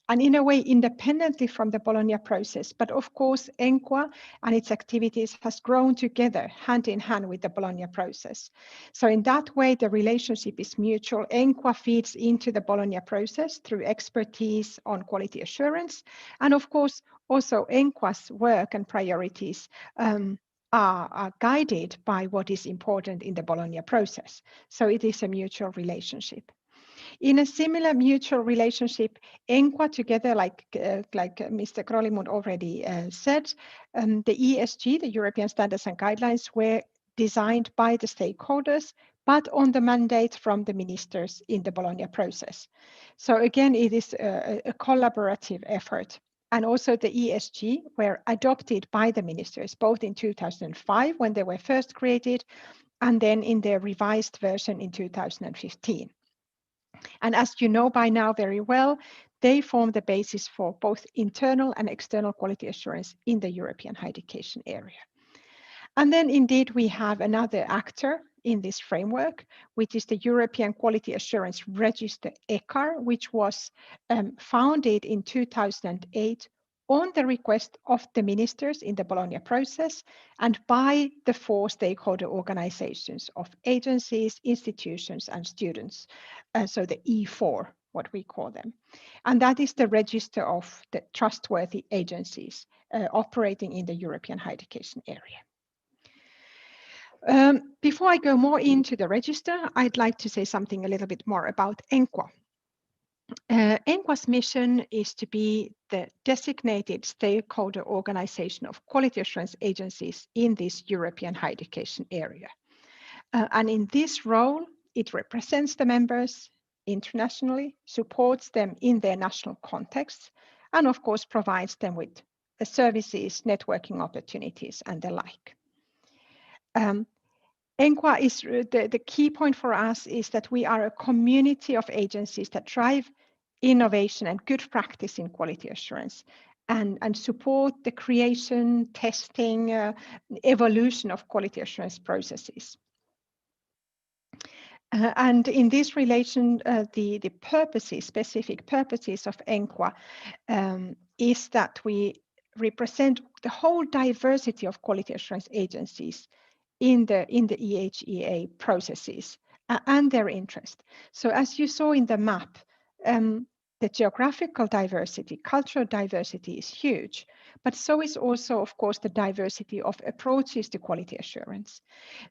And in a way, independently from the Bologna process, but of course, ENQA and its activities has grown together hand in hand with the Bologna process. So in that way, the relationship is mutual. ENQA feeds into the Bologna process through expertise on quality assurance. And of course, also ENQA's work and priorities are guided by what is important in the Bologna process. So it is a mutual relationship. In a similar mutual relationship, ENQA together, like Mr. Krolimund already said, the ESG, the European Standards and Guidelines, were designed by the stakeholders, but on the mandate from the ministers in the Bologna process. So again, it is a collaborative effort. And also the ESG were adopted by the ministers, both in 2005 when they were first created, and then in their revised version in 2015. And as you know by now very well, they form the basis for both internal and external quality assurance in the European higher education area. And then indeed we have another actor in this framework, which is the European Quality Assurance Register, Ecar, which was founded in 2008 on the request of the ministers in the Bologna process and by the 4 stakeholder organizations of agencies, institutions, and students. So the E4, what we call them. And that is the register of the trustworthy agencies operating in the European higher education area. Before I go more into the register, I'd like to say something a little bit more about ENQA. ENQA's mission is to be the designated stakeholder organization of quality assurance agencies in this European higher education area. And in this role, it represents the members internationally, supports them in their national contexts, and of course provides them with the services, networking opportunities, and the like. ENQA is the key point for us is that we are a community of agencies that drive innovation and good practice in quality assurance and support the creation, testing, evolution of quality assurance processes. And in this relation, the purposes, specific purposes of ENQA is that we represent the whole diversity of quality assurance agencies in the EHEA processes and their interest. So as you saw in the map, the geographical diversity, cultural diversity is huge, but so is also, of course, the diversity of approaches to quality assurance.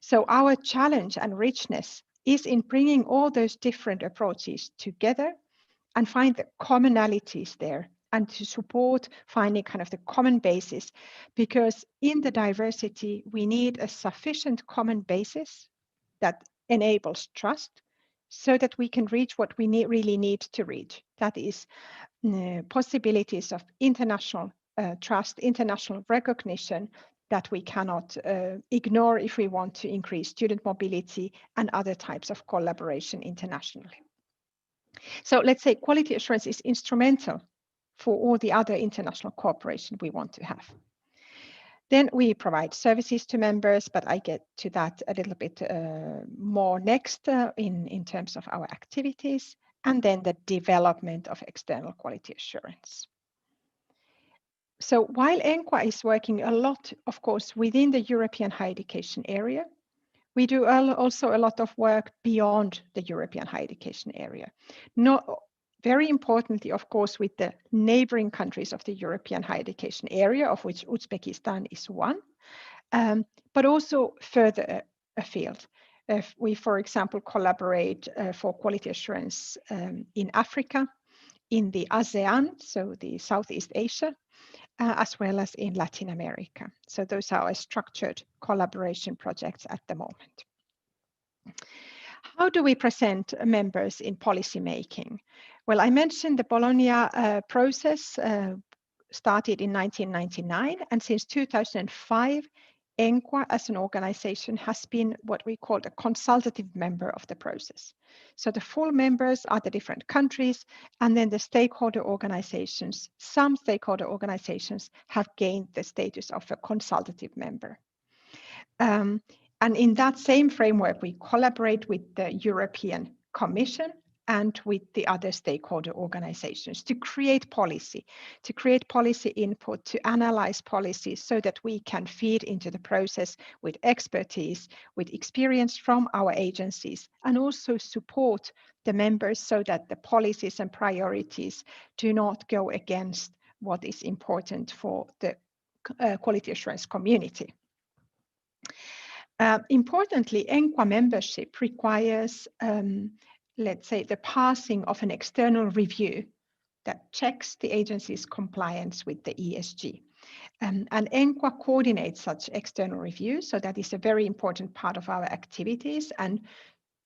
So our challenge and richness is in bringing all those different approaches together and find the commonalities there and to support finding kind of the common basis, because in the diversity, we need a sufficient common basis that enables trust so that we can reach what we really need to reach. That is possibilities of international trust, international recognition that we cannot ignore if we want to increase student mobility and other types of collaboration internationally. So let's say quality assurance is instrumental for all the other international cooperation we want to have. Then we provide services to members, but I get to that a little bit more next in terms of our activities, and then the development of external quality assurance. So while ENQA is working a lot, of course, within the European higher education area, we do also a lot of work beyond the European higher education area. Very importantly, of course, with the neighboring countries of the European higher education area, of which Uzbekistan is one, but also further afield. We, for example, collaborate for quality assurance in Africa, in the ASEAN, so the Southeast Asia, as well as in Latin America. So those are our structured collaboration projects at the moment. How do we present members in policy making? Well, I mentioned the Bologna process started in 1999, and since 2005, ENQA as an organization has been what we call a consultative member of the process. So the full members are the different countries, and then the stakeholder organizations. Some stakeholder organizations have gained the status of a consultative member. And in that same framework, we collaborate with the European Commission and with the other stakeholder organizations to create policy input, to analyze policies so that we can feed into the process with expertise, with experience from our agencies, and also support the members so that the policies and priorities do not go against what is important for the quality assurance community. Importantly, ENQA membership requires, let's say, the passing of an external review that checks the agency's compliance with the ESG. And ENQA coordinates such external reviews, so that is a very important part of our activities. And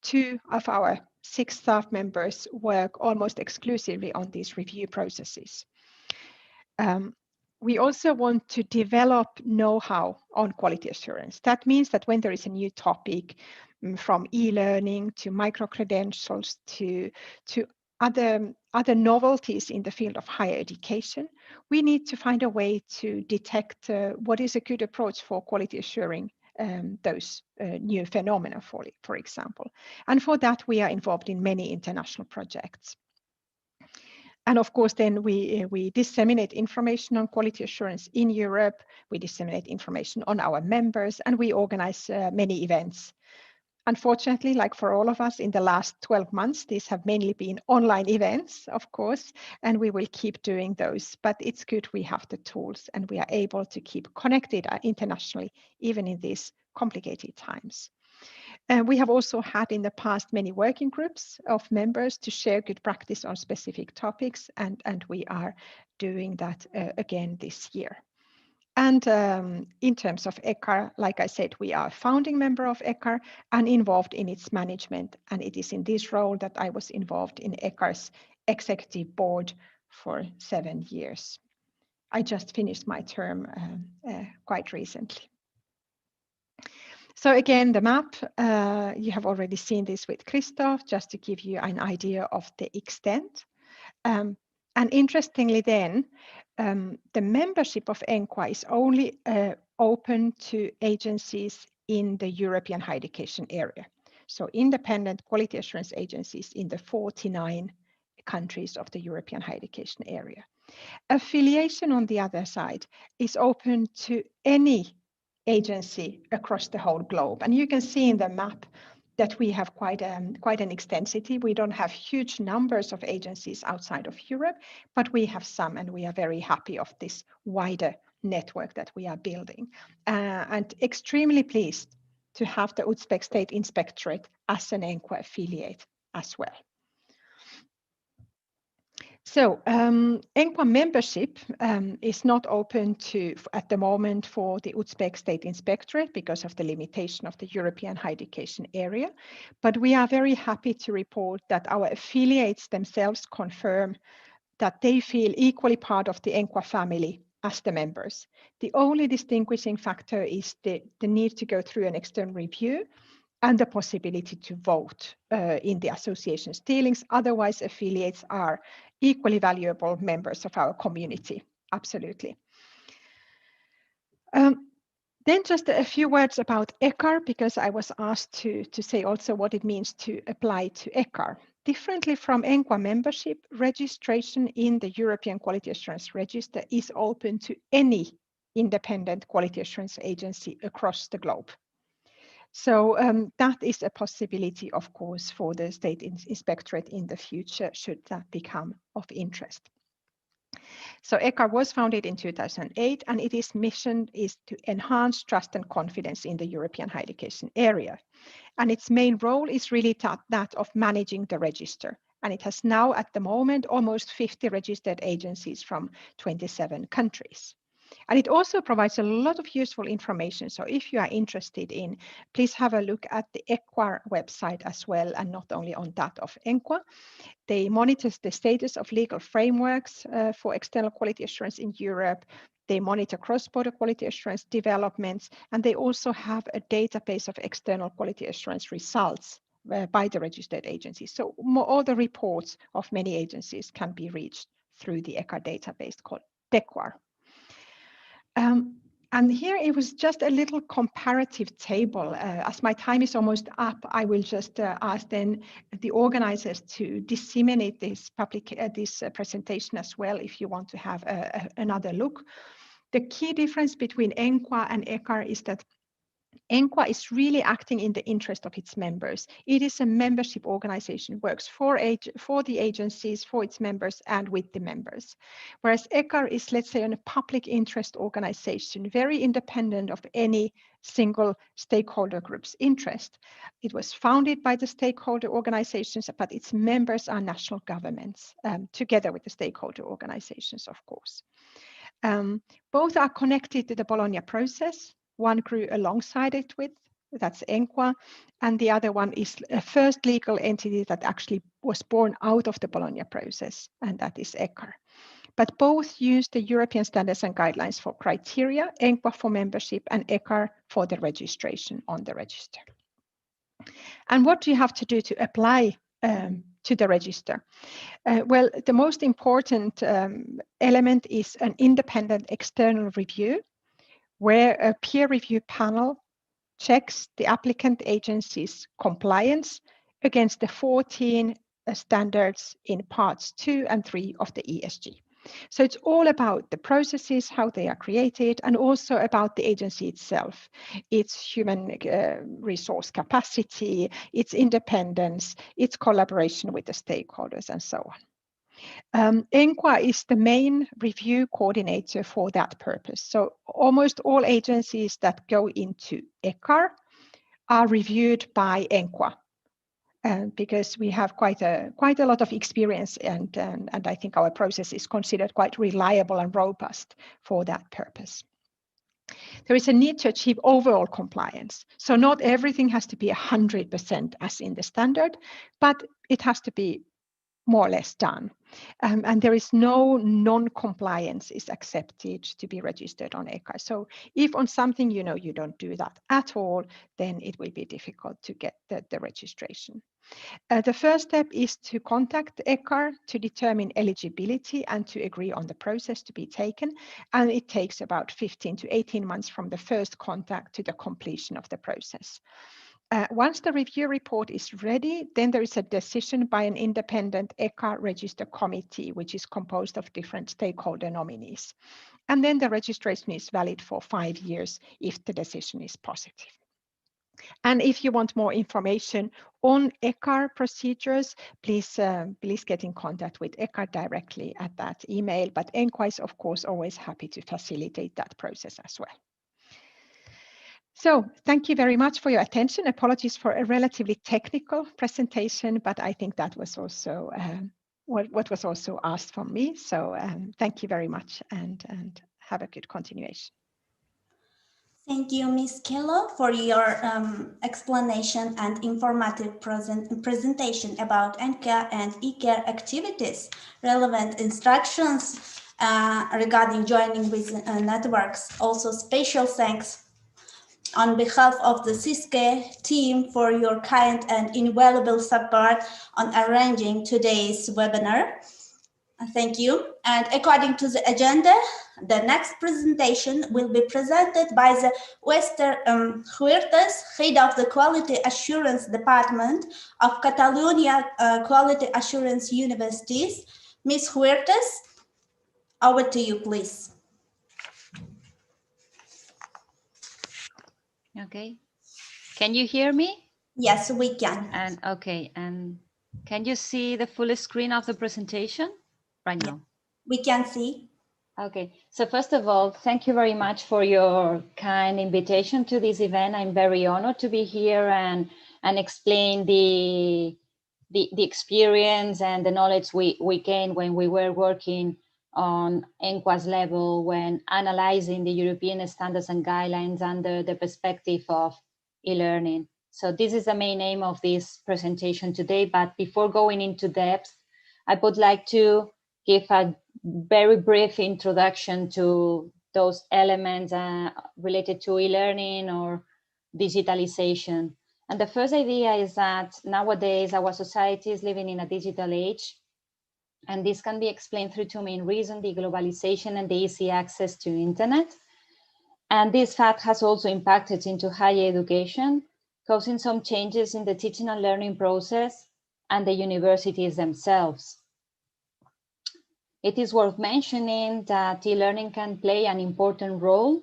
2 of our 6 staff members work almost exclusively on these review processes. We also want to develop know-how on quality assurance. That means that when there is a new topic, from e-learning to micro-credentials to other novelties in the field of higher education, we need to find a way to detect what is a good approach for quality assuring those new phenomena, for example. And for that, we are involved in many international projects. And of course, then we disseminate information on quality assurance in Europe, we disseminate information on our members, and we organize many events. Unfortunately, like for all of us in the last 12 months, these have mainly been online events, of course, and we will keep doing those. But it's good we have the tools and we are able to keep connected internationally, even in these complicated times. We have also had in the past many working groups of members to share good practice on specific topics, and we are doing that again this year. And in terms of Ecar, like I said, we are a founding member of Ecar and involved in its management. And it is in this role that I was involved in Ecar's executive board for 7 years. I just finished my term quite recently. So again, the map, you have already seen this with Christoph, just to give you an idea of the extent. And interestingly then, the membership of ENQA is only open to agencies in the European higher education area. So independent quality assurance agencies in the 49 countries of the European higher education area. Affiliation on the other side is open to any agency across the whole globe. And you can see in the map that we have quite an extensity. We don't have huge numbers of agencies outside of Europe, but we have some, and we are very happy of this wider network that we are building. And extremely pleased to have the Uzbek State Inspectorate as an ENQA affiliate as well. So ENQA membership is not open at the moment for the Uzbek State Inspectorate because of the limitation of the European higher education area. But we are very happy to report that our affiliates themselves confirm that they feel equally part of the ENQA family as the members. The only distinguishing factor is the need to go through an external review and the possibility to vote in the association's dealings. Otherwise, affiliates are equally valuable members of our community. Absolutely. Then just a few words about Ecar, because I was asked to say also what it means to apply to Ecar. Differently from ENQA membership, registration in the European Quality Assurance Register is open to any independent quality assurance agency across the globe. So that is a possibility, of course, for the State Inspectorate in the future, should that become of interest. So Ecar was founded in 2008, and its mission is to enhance trust and confidence in the European higher education area. And its main role is really that of managing the register. And it has now, at the moment, almost 50 registered agencies from 27 countries. And it also provides a lot of useful information. So if you are interested in, please have a look at the Ecar website as well, and not only on that of ENQA. They monitor the status of legal frameworks for external quality assurance in Europe. They monitor cross-border quality assurance developments, and they also have a database of external quality assurance results by the registered agencies. So all the reports of many agencies can be reached through the Ecar database called Ecar. And here it was just a little comparative table. As my time is almost up, I will just ask then the organizers to disseminate this presentation as well, if you want to have another look. The key difference between ENQA and Ecar is that ENQA is really acting in the interest of its members. It is a membership organization, works for the agencies, for its members, and with the members. Whereas Ecar is, let's say, a public interest organization, very independent of any single stakeholder group's interest. It was founded by the stakeholder organizations, but its members are national governments, together with the stakeholder organizations, of course. Both are connected to the Bologna process. One grew alongside it with, that's ENQA, and the other one is a first legal entity that actually was born out of the Bologna process, and that is Ecar. But both use the European standards and guidelines for criteria, ENQA for membership and Ecar for the registration on the register. And what do you have to do to apply to the register? Well, the most important element is an independent external review, where a peer review panel checks the applicant agency's compliance against the 14 standards in parts 2 and 3 of the ESG. So it's all about the processes, how they are created, and also about the agency itself, its human resource capacity, its independence, its collaboration with the stakeholders, and so on. ENQA is the main review coordinator for that purpose. So almost all agencies that go into Ecar are reviewed by ENQA, because we have quite a lot of experience, and I think our process is considered quite reliable and robust for that purpose. There is a need to achieve overall compliance. So not everything has to be 100% as in the standard, but it has to be more or less done. And there is no non-compliance is accepted to be registered on Ecar. So if on something you don't do that at all, then it will be difficult to get the registration. The first step is to contact Ecar to determine eligibility and to agree on the process to be taken. And it takes about 15 to 18 months from the first contact to the completion of the process. Once the review report is ready, then there is a decision by an independent Ecar register committee, which is composed of different stakeholder nominees. And then the registration is valid for 5 years if the decision is positive. And if you want more information on Ecar procedures, please get in contact with Ecar directly at that email. But ENQA is, of course, always happy to facilitate that process as well. So thank you very much for your attention. Apologies for a relatively technical presentation, but I think that was also what was also asked from me. So thank you very much, and have a good continuation. Thank you, Ms. Kello, for your explanation and informative presentation about ENQA and Ecar activities, relevant instructions regarding joining with networks. Also, special thanks on behalf of the CISCE team for your kind and invaluable support on arranging today's webinar. Thank you. And according to the agenda, the next presentation will be presented by the Wester Huertas, head of the Quality Assurance Department of Catalonia Quality Assurance Universities. Ms. Huertas, over to you, please. Okay. Can you hear me? Yes, we can. And okay. And can you see the full screen of the presentation right now? We can see. Okay. So first of all, thank you very much for your kind invitation to this event. I'm very honored to be here and explain the experience and the knowledge we gained when we were working on ENQA's level when analyzing the European standards and guidelines under the perspective of e-learning. So this is the main aim of this presentation today, but before going into depth, I would like to give a very brief introduction to those elements related to e-learning or digitalization. And the first idea is that nowadays our society is living in a digital age. And this can be explained through two main reasons, the globalization and the easy access to internet. And this fact has also impacted into higher education, causing some changes in the teaching and learning process and the universities themselves. It is worth mentioning that e-learning can play an important role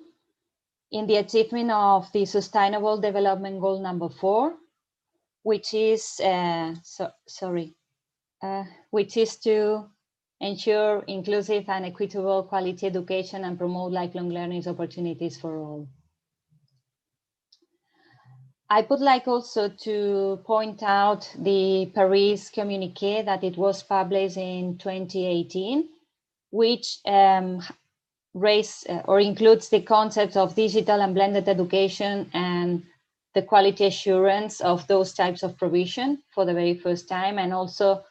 in the achievement of the Sustainable Development Goal number 4, which is, which is to ensure inclusive and equitable quality education and promote lifelong learning opportunities for all. I would like also to point out the Paris communiqué that it was published in 2018, which includes the concepts of digital and blended education and the quality assurance of those types of provision for the very first time, and also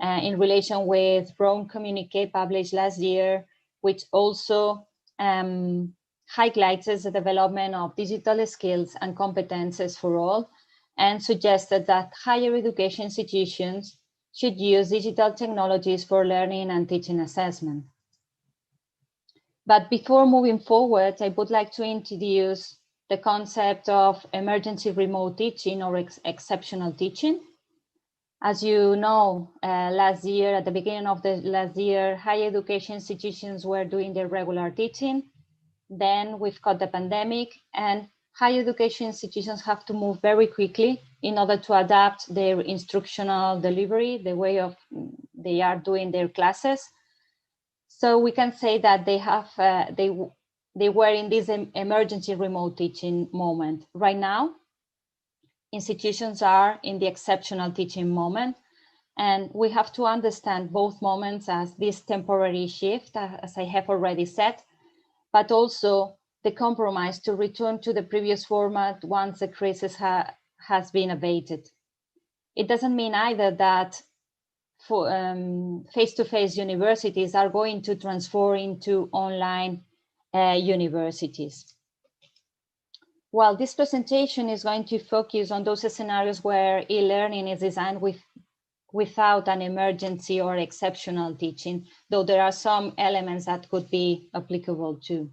in relation with Rome communiqué published last year, which also highlights the development of digital skills and competences for all, and suggested that higher education institutions should use digital technologies for learning and teaching assessment. But before moving forward, I would like to introduce the concept of emergency remote teaching or exceptional teaching. As you know, last year, at the beginning of the last year, higher education institutions were doing their regular teaching. Then we've got the pandemic, and higher education institutions have to move very quickly in order to adapt their instructional delivery, the way of they are doing their classes. So we can say that they have they were in this emergency remote teaching moment. Right now, institutions are in the exceptional teaching moment, and we have to understand both moments as this temporary shift, as I have already said, but also the compromise to return to the previous format once the crisis has been abated. It doesn't mean either that for face-to-face universities are going to transform into online universities. Well, this presentation is going to focus on those scenarios where e-learning is designed without an emergency or exceptional teaching, though there are some elements that could be applicable too.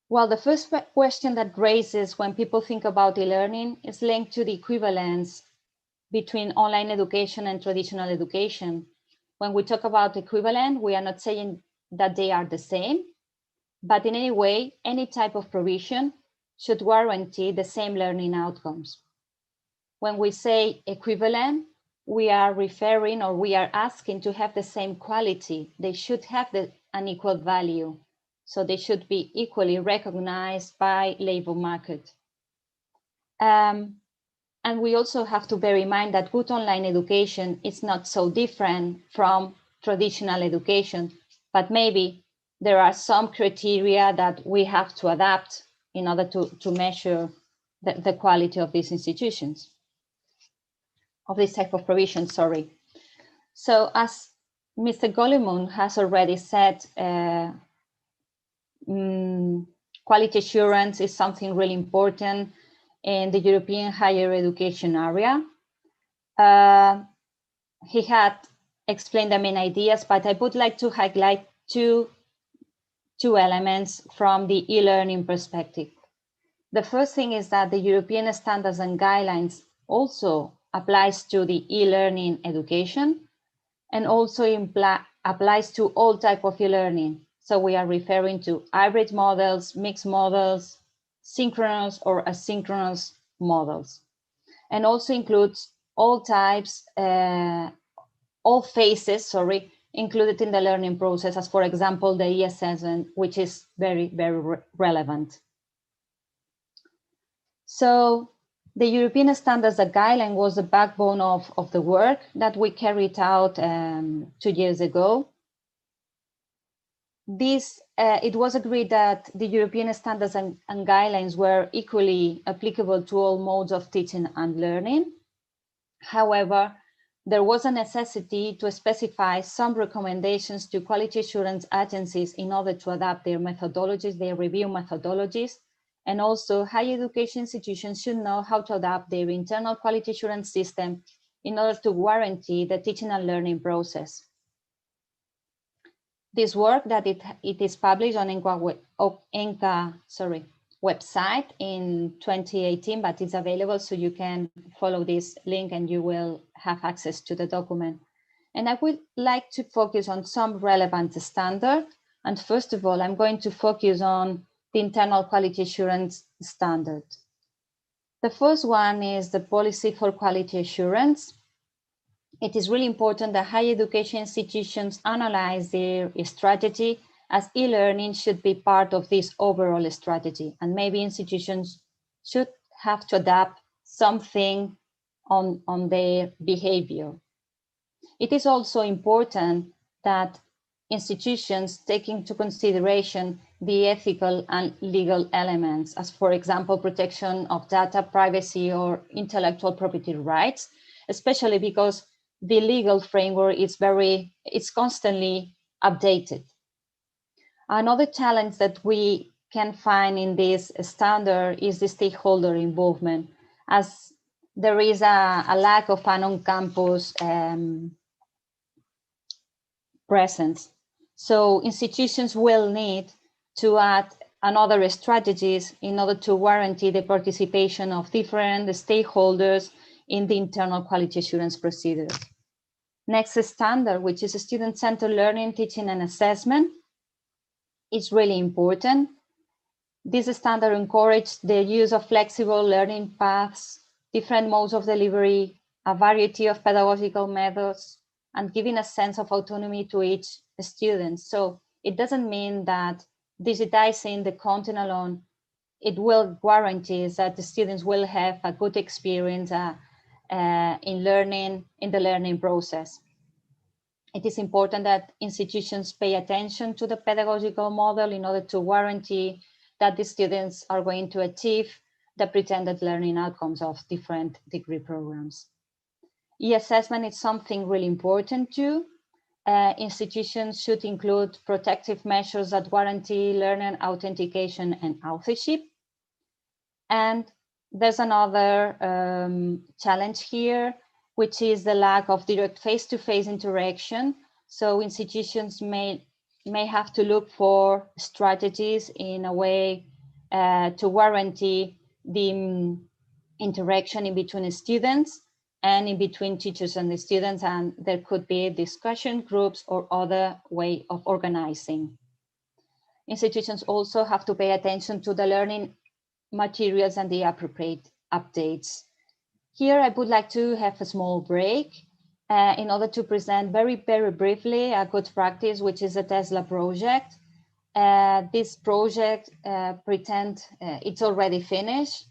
Well, the first question that raises when people think about e-learning is linked to the equivalence between online education and traditional education. When we talk about equivalent, we are not saying that they are the same, but in any way, any type of provision should guarantee the same learning outcomes. When we say equivalent, we are referring or we are asking to have the same quality. They should have an equal value. So they should be equally recognized by labor market. And we also have to bear in mind that good online education is not so different from traditional education, but maybe there are some criteria that we have to adapt in order to measure the quality of these institutions, of this type of provision, sorry. So as Mr. Golemun has already said, quality assurance is something really important in the European higher education area. He had explain the main ideas, but I would like to highlight two elements from the e-learning perspective. The first thing is that the European standards and guidelines also applies to the e-learning education and also applies to all type of e-learning. So we are referring to hybrid models, mixed models, synchronous or asynchronous models, and also includes all types, all phases, included in the learning process, as for example, the e-assessment, which is very, very relevant. So the European standards and guideline was the backbone of the work that we carried out 2 years ago. It was agreed that the European standards and guidelines were equally applicable to all modes of teaching and learning. However, there was a necessity to specify some recommendations to quality assurance agencies in order to adapt their methodologies, their review methodologies, and also higher education institutions should know how to adapt their internal quality assurance system in order to guarantee the teaching and learning process. This work that it is published on Ecar website in 2018, but it's available, so you can follow this link and you will have access to the document. And I would like to focus on some relevant standards. And first of all, I'm going to focus on the internal quality assurance standard. The first one is the policy for quality assurance. It is really important that higher education institutions analyze their strategy, as e-learning should be part of this overall strategy, and maybe institutions should have to adapt something on their behavior. It is also important that institutions take into consideration the ethical and legal elements, as for example, protection of data privacy or intellectual property rights, especially because the legal framework is constantly updated. Another challenge that we can find in this standard is the stakeholder involvement, as there is a lack of an on-campus presence. So institutions will need to add another strategies in order to guarantee the participation of different stakeholders in the internal quality assurance procedures. Next standard, which is student-centered learning, teaching and assessment, is really important. This standard encourages the use of flexible learning paths, different modes of delivery, a variety of pedagogical methods, and giving a sense of autonomy to each student. So it doesn't mean that digitizing the content alone, it will guarantee that the students will have a good experience in the learning process. It is important that institutions pay attention to the pedagogical model in order to guarantee that the students are going to achieve the pretended learning outcomes of different degree programs. E-assessment is something really important too. Institutions should include protective measures that guarantee learner authentication and authorship. And there's another challenge here, which is the lack of direct face-to-face interaction. So institutions may have to look for strategies in a way to guarantee the interaction in between students and in between teachers and the students, and there could be discussion groups or other way of organizing. Institutions also have to pay attention to the learning materials and the appropriate updates. Here, I would like to have a small break in order to present very, very briefly a good practice, which is the Tesla project. This project it's already finished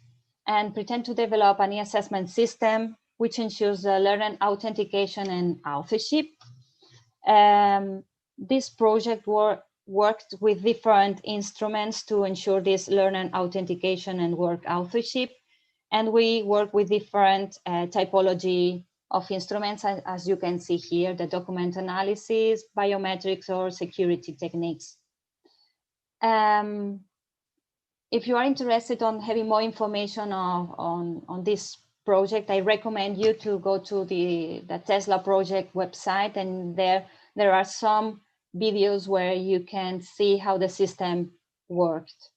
and pretend to develop an e-assessment system which ensures the learner authentication and authorship. This project worked with different instruments to ensure this learner authentication and work authorship. And we work with different typology of instruments, as you can see here, the document analysis, biometrics, or security techniques. If you are interested on having more information on this project, I recommend you to go to the Tesla project website, and there are some videos where you can see how the system worked.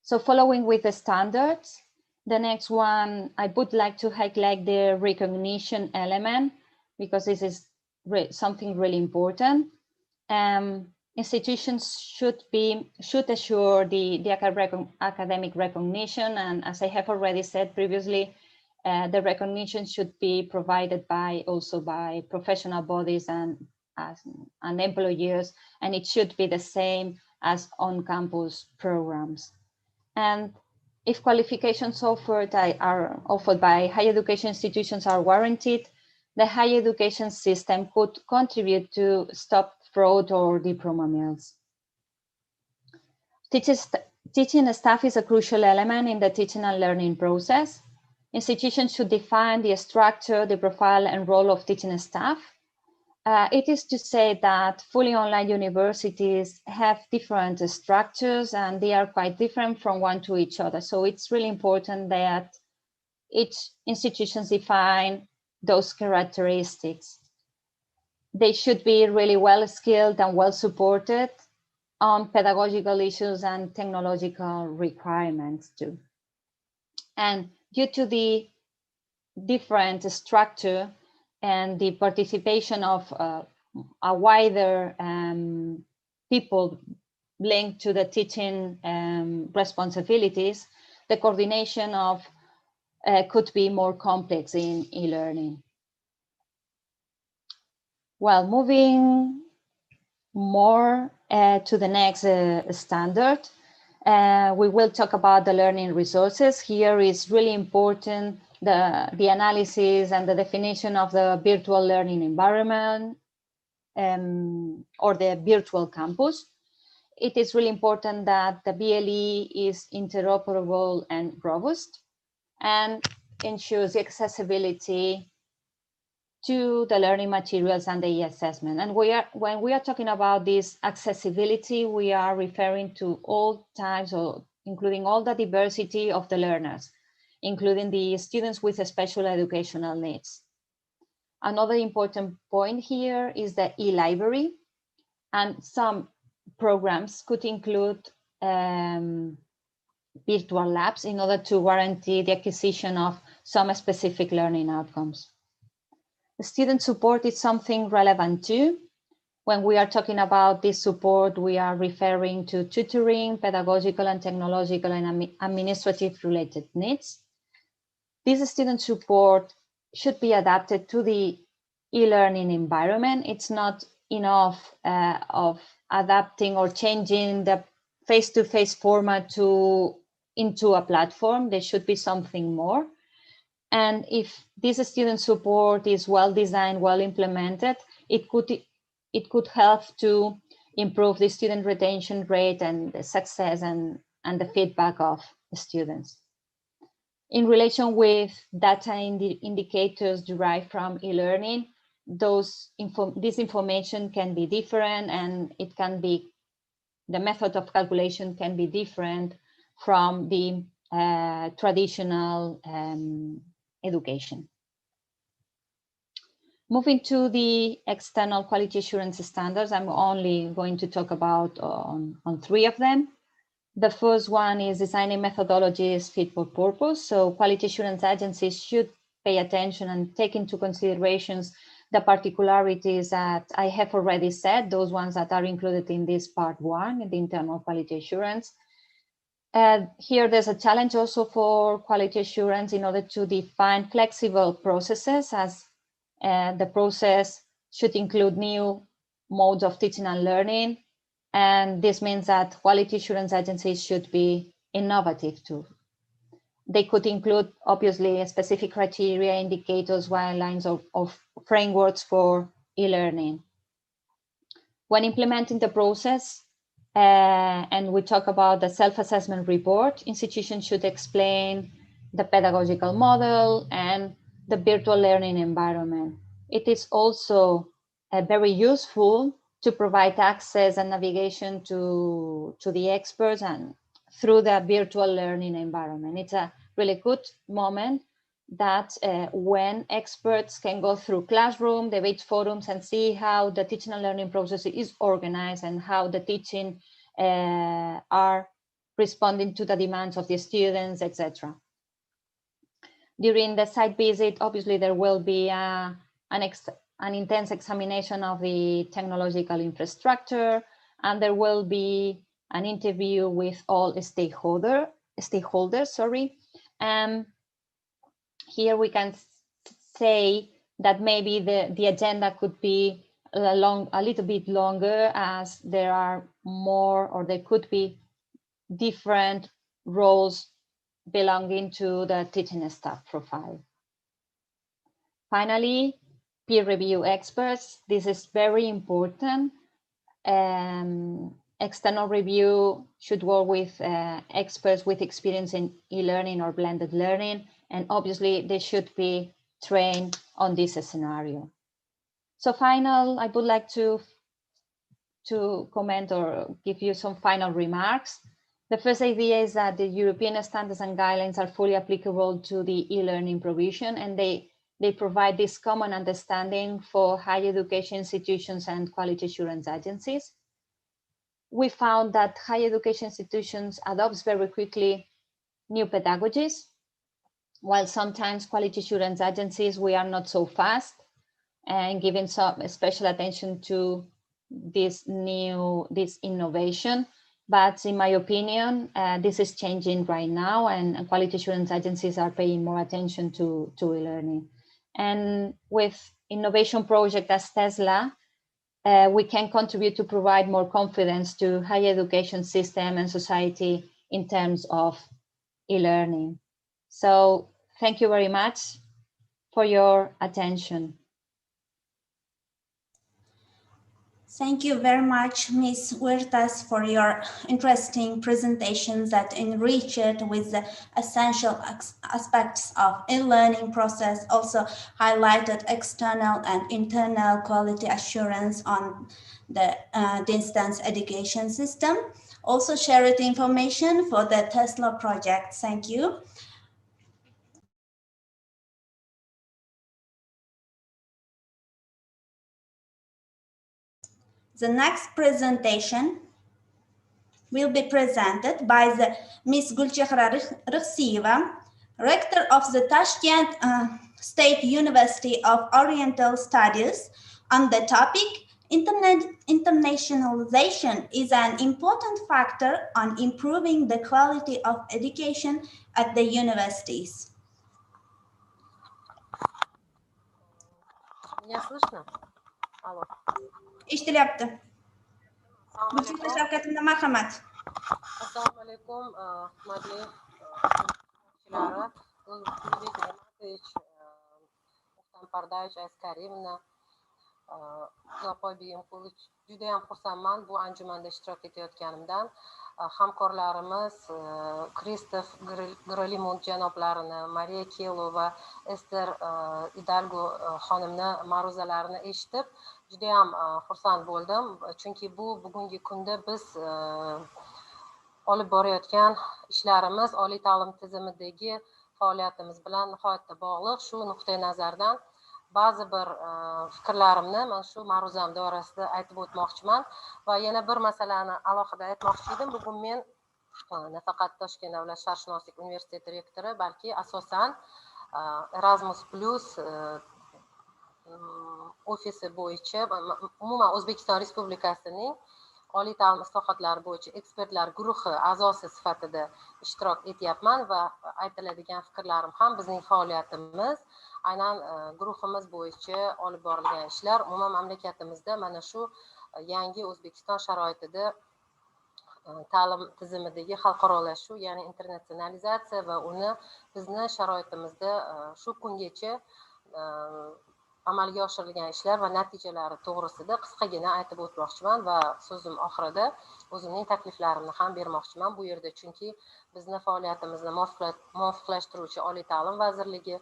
So following with the standards, the next one, I would like to highlight the recognition element, because this is something really important. Institutions should assure the academic recognition, and as I have already said previously, the recognition should be provided also by professional bodies and employers, and it should be the same as on-campus programs. And if qualifications are offered by higher education institutions are warranted, the higher education system could contribute to stop fraud or diploma mills. Teaching staff is a crucial element in the teaching and learning process. Institutions should define the structure, the profile, and role of teaching staff. It is to say that fully online universities have different structures, and they are quite different from one to each other. So it's really important that each institution define those characteristics. They should be really well skilled and well supported on pedagogical issues and technological requirements too. And due to the different structure and the participation of a wider people linked to the teaching responsibilities, the coordination of could be more complex in e-learning. Well, moving more to the next standard, we will talk about the learning resources. Here is really important the analysis and the definition of the virtual learning environment or the virtual campus. It is really important that the BLE is interoperable and robust and ensures the accessibility to the learning materials and the e-assessment. And when we are talking about this accessibility, we are referring to all types, or including all the diversity of the learners, including the students with special educational needs. Another important point here is the e-library, and some programs could include virtual labs in order to guarantee the acquisition of some specific learning outcomes. Student support is something relevant too. When we are talking about this support, we are referring to tutoring, pedagogical and technological and administrative related needs. This student support should be adapted to the e-learning environment. It's not enough of adapting or changing the face-to-face format into a platform. There should be something more. And if this student support is well designed, well implemented, it could help to improve the student retention rate and the success and the feedback of the students. In relation with data indicators derived from e-learning, this information can be different, and the method of calculation can be different from the traditional education. Moving to the external quality assurance standards, I'm only going to talk about on 3 of them. The first one is designing methodologies fit for purpose. So quality assurance agencies should pay attention and take into considerations the particularities that I have already said, those ones that are included in this part 1, in the internal quality assurance. Here there's a challenge also for quality assurance in order to define flexible processes, as the process should include new modes of teaching and learning. And this means that quality assurance agencies should be innovative too. They could include, obviously, specific criteria, indicators, guidelines, of frameworks for e-learning. When implementing the process, and we talk about the self-assessment report, institutions should explain the pedagogical model and the virtual learning environment. It is also very useful to provide access and navigation to the experts and through the virtual learning environment. It's a really good moment that when experts can go through classroom, debate forums, and see how the teaching and learning process is organized and how the teaching are responding to the demands of the students, etc. During the site visit, obviously, there will be an intense examination of the technological infrastructure, and there will be an interview with all stakeholders. Here we can say that maybe the agenda could be a little bit longer, as there are more, or there could be different roles belonging to the teaching staff profile. Finally, peer review experts. This is very important. External review should work with experts with experience in e-learning or blended learning, and obviously they should be trained on this scenario. So I would like to comment or give you some final remarks. The first idea is that the European standards and guidelines are fully applicable to the e-learning provision, and they provide this common understanding for higher education institutions and quality assurance agencies. We found that higher education institutions adopt very quickly new pedagogies, while sometimes quality assurance agencies, we are not so fast, and giving some special attention to this innovation. But in my opinion, this is changing right now, and quality assurance agencies are paying more attention to e-learning. And with innovation project as Tesla, we can contribute to provide more confidence to higher education system and society in terms of e-learning. So thank you very much for your attention. Thank you very much, Ms. Huertas, for your interesting presentations that enrich it with the essential aspects of e-learning process, also highlighted external and internal quality assurance on the distance education system. Also shared information for the Tesla project. Thank you. The next presentation will be presented by the Ms. Gulchehra Rixiyeva, Rector of the Tashkent State University of Oriental Studies, on the topic, Internationalization is an important factor on improving the quality of education at the universities. Меня слышно? Алло. Eshitilyapti. Gulchehra Shavkatovna, marhamat. Assalomu alaykum, hurmatli ishchilar. O'zbek Nematovich, Muhtam Pardayevich, Ayskarimovna, Zopoy Buyumqulovich, juda ham xursandman bu anjumanda ishtirok etayotganimdan. Hamkorlarimiz Kristof Grolimund janoblarini, Mariya Kelo va Ester Idalgo xonimni ma'ruzalarini eshitib juda ham xursand bo'ldim, chunki bugungi kunda biz olib borayotgan ishlarimiz oliy ta'lim tizimidagi faoliyatimiz bilan nihoyatda bog'liq. Shu nuqtai nazardan ba'zi bir fikrlarimni men shu ma'ruzam doirasida aytib o'tmoqchiman va yana bir masalani alohida aytmoqchi edim. Bugun men nafaqat Toshkent davlat sharqshunoslik universiteti rektori, balki asosan Erasmus Plus ofisi bo'yicha umuman O'zbekiston Respublikasining oliy ta'lim islohotlari bo'yicha ekspertlar guruhi a'zosi sifatida ishtirok etyapman va aytiladigan fikrlarim ham bizning faoliyatimiz, aynan guruhimiz bo'yicha olib borilgan ishlar umuman mamlakatimizda mana shu yangi O'zbekiston sharoitida ta'lim tizimidagi xalqarolashuv, ya'ni internatsionalizatsiya va uni bizni sharoitimizda shu kungacha amalga oshirilgan ishlar va natijalari to'g'risida qisqagina aytib o'tmoqchiman va so'zim oxirida o'zimning takliflarimni ham bermoqchiman bu yerda, chunki bizni faoliyatimizni muvofiqlashtiruvchi Oliy ta'lim vazirligi,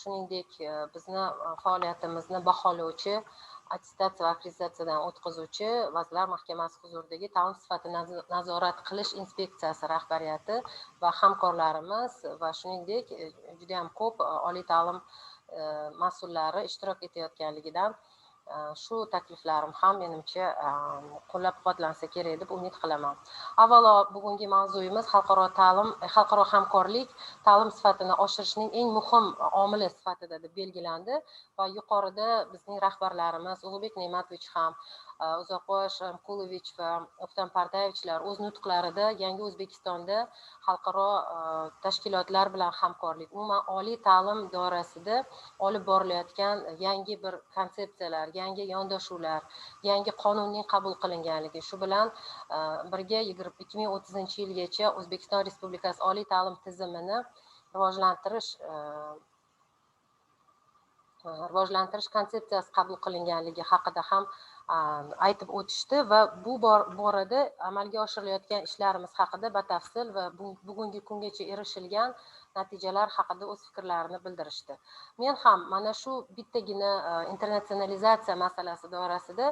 shuningdek bizni faoliyatimizni baholovchi, attestatsiya va akkreditatsiyadan o'tkazuvchi Vazirlar Mahkamasi huzuridagi ta'lim sifatini nazorat qilish inspeksiyasi rahbariyati va hamkorlarimiz va shuningdek juda ham ko'p oliy ta'lim mas'ullari ishtirok etayotganligidan shu takliflarim ham menimcha qo'llab-quvvatlansa kerak deb umid qilaman. Avvalo bugungi mavzuyimiz xalqaro hamkorlik ta'lim sifatini oshirishning eng muhim omili sifatida deb belgilandi va yuqorida bizning rahbarlarimiz Ulug'bek Ne'matovich ham, Uzoqbosh Mkulovich va O'ktam Pardayevichlar o'z nutqlarida yangi O'zbekistonda xalqaro tashkilotlar bilan hamkorlik, umuman oliy ta'lim doirasida olib borilayotgan yangi bir konsepsiyalar, yangi yondashuvlar, yangi qonunning qabul qilinganligi, shu bilan birga 2030-yilgacha O'zbekiston Respublikasi oliy ta'lim tizimini rivojlantirish konsepsiyasi qabul qilinganligi haqida ham aytib o'tishdi va bu borada amalga oshirilayotgan ishlarimiz haqida batafsil va bugungi kungacha erishilgan natijalar haqida o'z fikrlarini bildirishdi. Men ham mana shu bittagina internatsionalizatsiya masalasi doirasida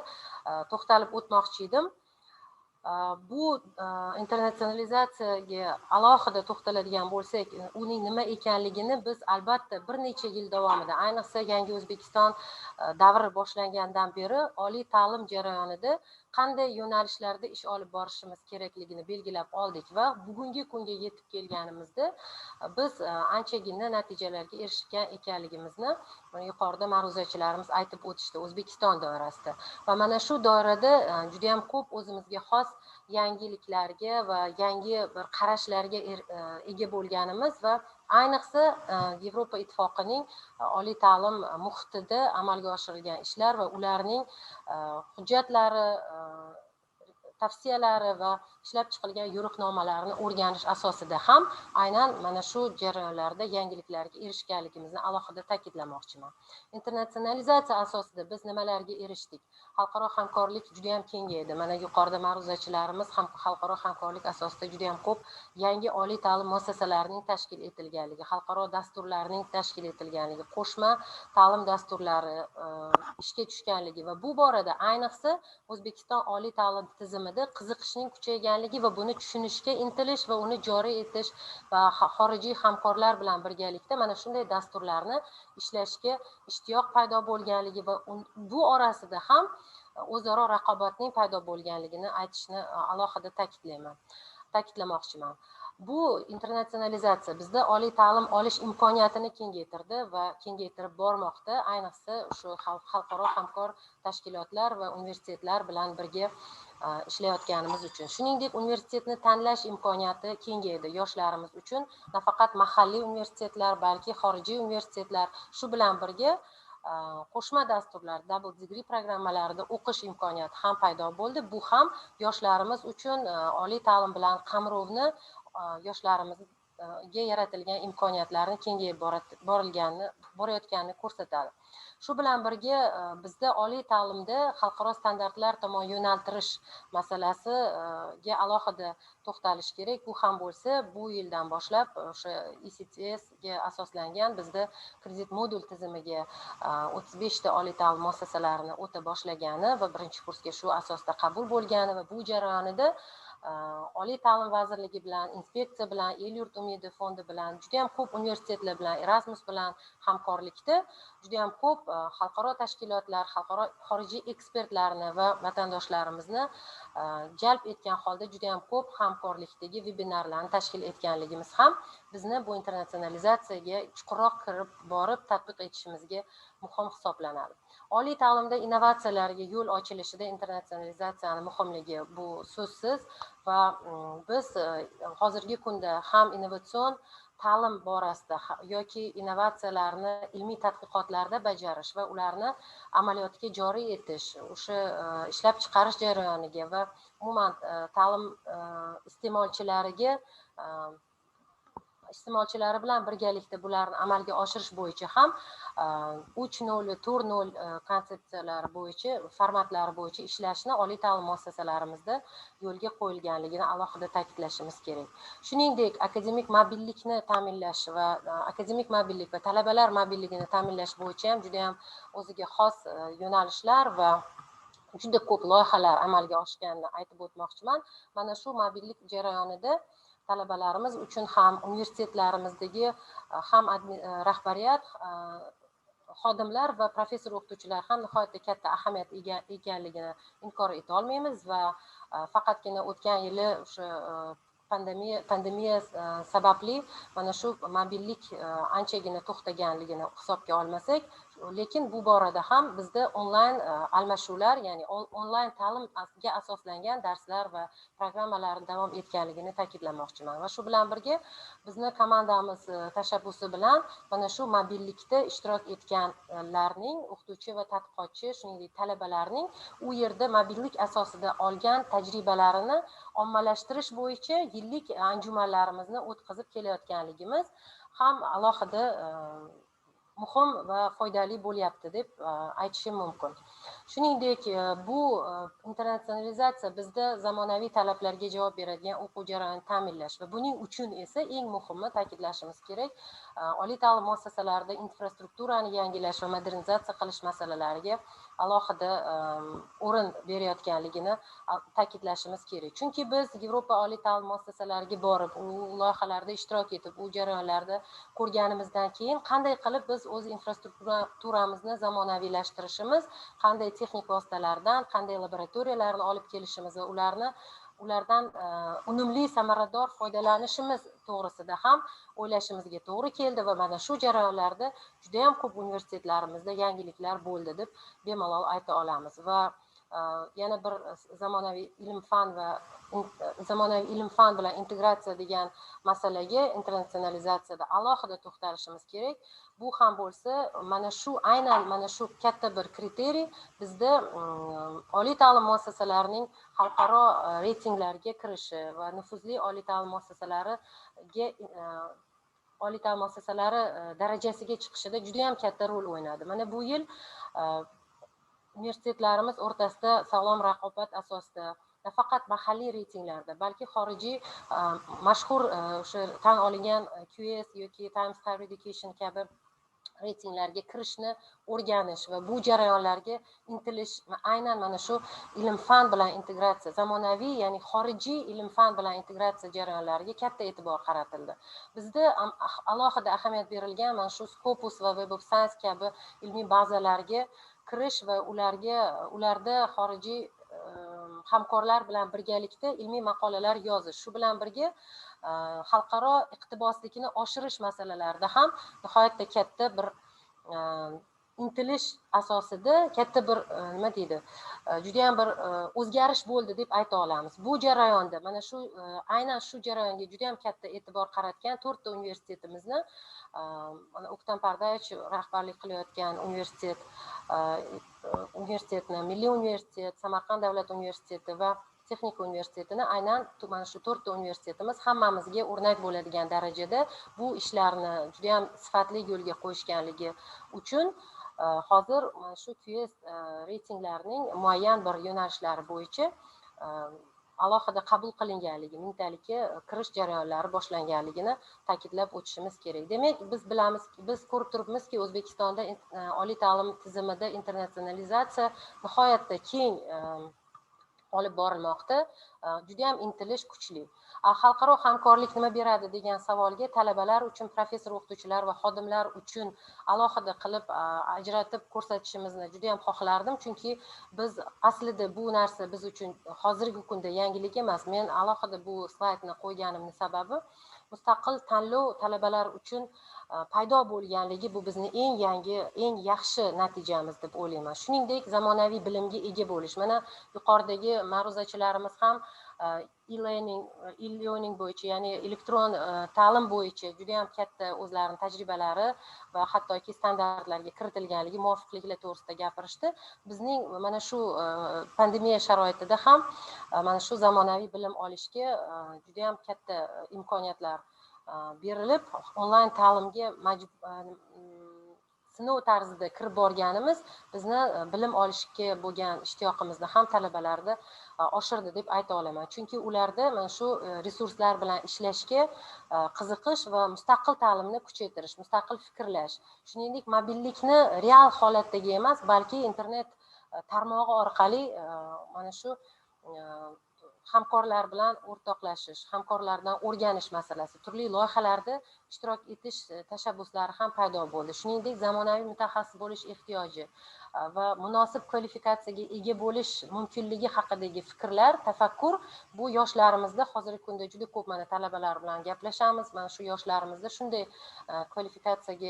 to'xtalib o'tmoqchi edim. Bu internatsionalizatsiyaga alohida to'xtaladigan bo'lsak, uning nima ekanligini biz albatta bir necha yil davomida, ayniqsa yangi O'zbekiston davri boshlangandan beri oliy ta'lim jarayonida qanday yo'nalishlarda ish olib borishimiz kerakligini belgilab oldik va bugungi kunga yetib kelganimizda biz anchagina natijalarga erishgan ekanligimizni yuqorida ma'ruzachilarimiz aytib o'tishdi O'zbekiston doirasida. Va mana shu doirada juda ham ko'p o'zimizga xos yangiliklarga va yangi bir qarashlarga ega bo'lganimiz va ayniqsa Yevropa ittifoqining oliy ta'lim muhitida amalga oshirilgan ishlar va ularning hujjatlari, tavsiyalari va ishlab chiqilgan yo'riqnomalarini o'rganish asosida ham aynan mana shu jarayonlarda yangiliklarga erishganligimizni alohida ta'kidlamoqchiman. Internatsionalizatsiya asosida biz nimalarga erishdik? Xalqaro hamkorlik juda ham kengaydi. Mana yuqorida ma'ruzachilarimiz ham xalqaro hamkorlik asosida juda ham ko'p yangi oliy ta'lim muassasalarining tashkil etilganligi, xalqaro dasturlarning tashkil etilganligi, qo'shma ta'lim dasturlari ishga tushganligi va bu borada ayniqsa O'zbekiston oliy ta'lim tizimida qiziqishning kuchayganligi va buni tushunishga intilish va uni joriy etish va xorijiy hamkorlar bilan birgalikda mana shunday dasturlarni ishlashga ishtiyoq paydo bo'lganligi va bu orasida ham o'zaro raqobatning paydo bo'lganligini aytishni alohida ta'kidlamoqchiman. Bu internatsionalizatsiya bizda oliy ta'lim olish imkoniyatini kengaytirdi va kengaytirib bormoqda, ayniqsa shu xalqaro hamkor tashkilotlar va universitetlar bilan birga ishlayotganimiz uchun. Shuningdek, universitetni tanlash imkoniyati kengaydi yoshlarimiz uchun. Nafaqat mahalliy universitetlar, balki xorijiy universitetlar shu bilan birga qo'shma dasturlar, double degree programmalarida o'qish imkoniyati ham paydo bo'ldi. Bu ham yoshlarimiz uchun oliy ta'lim bilan qamrovni yoshlarimizga yaratilgan imkoniyatlarni kengayib borayotganini ko'rsatadi. Shu bilan birga bizda oliy ta'limda xalqaro standartlar tomon yo'naltirish masalasiga alohida to'xtalish kerak. Bu ham bo'lsa, bu yildan boshlab o'sha ECTSga asoslangan bizda kredit modul tizimiga 35 ta oliy ta'lim muassasalarini o'ta boshlagani va birinchi kursga shu asosda qabul bo'lgani va bu jarayonida oliy ta'lim vazirligi bilan, inspeksiya bilan, el yurt umidi fondi bilan, juda ham ko'p universitetlar bilan, Erasmus bilan hamkorlikda juda ham ko'p xalqaro tashkilotlar, xalqaro xorijiy ekspertlarni va vatandoshlarimizni jalb etgan holda juda ham ko'p hamkorlikdagi vebinarlarni tashkil etganligimiz ham bizni bu internatsionalizatsiyaga chuqurroq kirib borib tatbiq etishimizga muhim hisoblanadi. Oliy ta'limda innovatsiyalarga yo'l ochilishida internatsionalizatsiyani muhimligi bu so'zsiz va biz hozirgi kunda ham innovatsion ta'lim borasida yoki innovatsiyalarni ilmiy tadqiqotlarda bajarish va ularni amaliyotga joriy etish, o'sha ishlab chiqarish jarayoniga va umuman ta'lim iste'molchilariga iste'molchilari bilan birgalikda bularni amalga oshirish bo'yicha ham 3.0, 4.0 konsepsiyalari bo'yicha, formatlari bo'yicha ishlashni oliy ta'lim muassasalarimizda yo'lga qo'yilganligini alohida ta'kidlashimiz kerak. Shuningdek, akademik mobillikni ta'minlash va akademik mobillik va talabalar mobilligini ta'minlash bo'yicha ham juda ham o'ziga xos yo'nalishlar va juda ko'p loyihalar amalga oshganini aytib o'tmoqchiman. Mana shu mobillik jarayonida talabalarimiz uchun ham universitetlarimizdagi ham rahbariyat, xodimlar va professor o'qituvchilar ham nihoyatda katta ahamiyat ekanligini inkor eta olmaymiz va faqatgina o'tgan yili o'sha pandemiya sababli mana shu mobillik anchagina to'xtaganligini hisobga olmasak, lekin bu borada ham bizda onlayn almashuvlar, ya'ni onlayn ta'limga asoslangan darslar va programmalar davom etganligini ta'kidlamoqchiman. Va shu bilan birga bizni komandamiz tashabbusi bilan mana shu mobillikda ishtirok etganlarning, o'qituvchi va tadqiqotchi, shuningdek talabalarning u yerda mobillik asosida olgan tajribalarini ommalashtirish bo'yicha yillik anjumanlarimizni o'tkazib kelayotganligimiz ham alohida muhim va foydali bo'lyapti deb aytishim mumkin. Shuningdek, bu internatsionalizatsiya bizda zamonaviy talablarga javob beradigan o'quv jarayonini ta'minlash va buning uchun esa eng muhimi ta'kidlashimiz kerak, oliy ta'lim muassasalarida infrastrukturani yangilash va modernizatsiya qilish masalalariga alohida o'rin berayotganligini ta'kidlashimiz kerak. Chunki biz Yevropa oliy ta'lim muassasalariga borib, u loyihalarda ishtirok etib, u jarayonlarda ko'rganimizdan keyin qanday qilib biz o'z infrastrukturamizni zamonaviylashtirishimiz, qanday texnik vositalardan, qanday laboratoriyalarni olib kelishimiz va ulardan unumli, samarador foydalanishimiz to'g'risida ham o'ylashimizga to'g'ri keldi va mana shu jarayonlarda juda ham ko'p universitetlarimizda yangiliklar bo'ldi deb bemalol ayta olamiz. Va yana bir zamonaviy ilm fan bilan integratsiya degan masalaga internatsionalizatsiyada alohida to'xtalishimiz kerak. Bu ham bo'lsa, aynan mana shu katta bir kriteriy bizda oliy ta'lim muassasalarining xalqaro reytinglarga kirishi va nufuzli oliy ta'lim muassasalari darajasiga chiqishida juda ham katta rol o'ynadi. Mana bu yil universitetlarimiz o'rtasida sog'lom raqobat asosida nafaqat mahalliy reytinglarda, balki xorijiy mashhur o'sha tan olingan QS yoki Times Higher Education kabi reytinglarga kirishni o'rganish va bu jarayonlarga intilish aynan mana shu ilm fan bilan integratsiya, zamonaviy, ya'ni xorijiy ilm fan bilan integratsiya jarayonlariga katta e'tibor qaratildi. Bizda alohida ahamiyat berilgan mana shu Scopus va Web of Science kabi ilmiy bazalarga kirish va ularda xorijiy hamkorlar bilan birgalikda ilmiy maqolalar yozish, shu bilan birga xalqaro iqtiboslikni oshirish masalalarida ham nihoyatda katta bir intilish asosida katta bir juda ham bir o'zgarish bo'ldi deb ayta olamiz. Bu jarayonda mana shu aynan shu jarayonga juda ham katta e'tibor qaratgan 4 ta universitetimizni O'ktam Pardayevich rahbarlik qilayotgan universitetni Milliy universitet, Samarqand davlat universiteti va Texnika universitetini aynan mana shu 4 ta universitetimiz hammamizga o'rnak bo'ladigan darajada bu ishlarni juda ham sifatli yo'lga qo'yishganligi uchun hozir mana shu QS reytinglarining muayyan bir yo'nalishlari bo'yicha alohida qabul qilinganligi, mingtalikka kirish jarayonlari boshlanganligini ta'kidlab o'tishimiz kerak. Demak, biz ko'rib turibmizki, O'zbekistonda oliy ta'lim tizimida internatsionalizatsiya nihoyatda keng olib borilmoqda, juda ham intilish kuchli. Xalqaro hamkorlik nima beradi degan savolga talabalar uchun, professor o'qituvchilar va xodimlar uchun alohida qilib ajratib ko'rsatishimizni juda ham xohlardim, chunki biz aslida bu narsa biz uchun hozirgi kunda yangilik emas. Men alohida bu slaydni qo'yganimning sababi mustaqil tanlov talabalar uchun paydo bo'lganligi bu bizni eng yaxshi natijamiz deb o'ylayman. Shuningdek, zamonaviy bilimga ega bo'lish. Mana yuqoridagi ma'ruzachilarimiz ham e-learning bo'yicha, ya'ni elektron ta'lim bo'yicha juda ham katta o'zlarining tajribalari va hattoki standartlarga kiritilganligi, muvofiqliklar to'g'risida gapirishdi. Bizning mana shu pandemiya sharoitida ham mana shu zamonaviy bilim olishga juda ham katta imkoniyatlar berilib onlayn ta'limga sinov tarzida kirib borganimiz bizni bilim olishga bo'lgan ishtiyoqimizni ham talabalarda oshirdi deb ayta olaman. Chunki ularda mana shu resurslar bilan ishlashga qiziqish va mustaqil ta'limni kuchaytirish, mustaqil fikrlash, shuningdek mobillikni real holatdagi emas, balki internet tarmog'i orqali mana shu hamkorlar bilan o'rtoqlashish, hamkorlardan o'rganish masalasi, turli loyihalarda ishtirok etish tashabbuslari ham paydo bo'ldi. Shuningdek, zamonaviy mutaxassis bo'lish ehtiyoji va munosib kvalifikatsiyaga ega bo'lish mumkinligi haqidagi fikrlar, tafakkur bu yoshlarimizda hozirgi kunda juda ko'p mana talabalar bilan gaplashamiz. Mana shu yoshlarimizda shunday kvalifikatsiyaga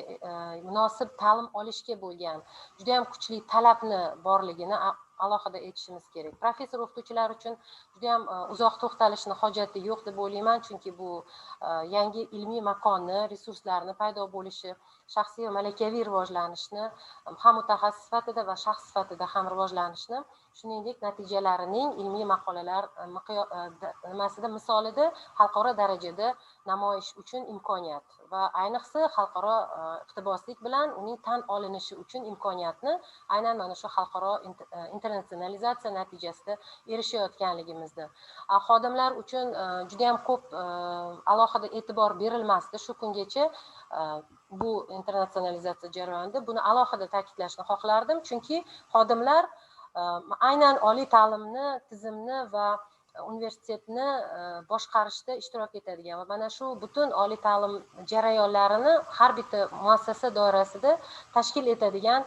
munosib ta'lim olishga bo'lgan juda ham kuchli talabni borligini alohida aytishimiz kerak. Professor o'qituvchilar uchun juda ham uzoq to'xtalishni hojati yo'q deb o'ylayman, chunki bu yangi ilmiy makonni, resurslarni paydo bo'lishi, shaxsiy va malakaviy rivojlanishni, ham mutaxassis sifatida va shaxs sifatida ham rivojlanishni, shuningdek natijalarining ilmiy maqolalar nimasida misolida xalqaro darajada namoyish uchun imkoniyat va ayniqsa xalqaro iqtiboslik bilan uning tan olinishi uchun imkoniyatni aynan mana shu xalqaro internatsionalizatsiya natijasida erishayotganligimizni, xodimlar uchun juda ham ko'p alohida e'tibor berilmasdi shu kungacha bu internatsionalizatsiya jarayonida. Buni alohida ta'kidlashni xohlardim, chunki xodimlar aynan oliy ta'limni, tizimni va universitetni boshqarishda ishtirok etadigan va mana shu butun oliy ta'lim jarayonlarini har bitta muassasa doirasida tashkil etadigan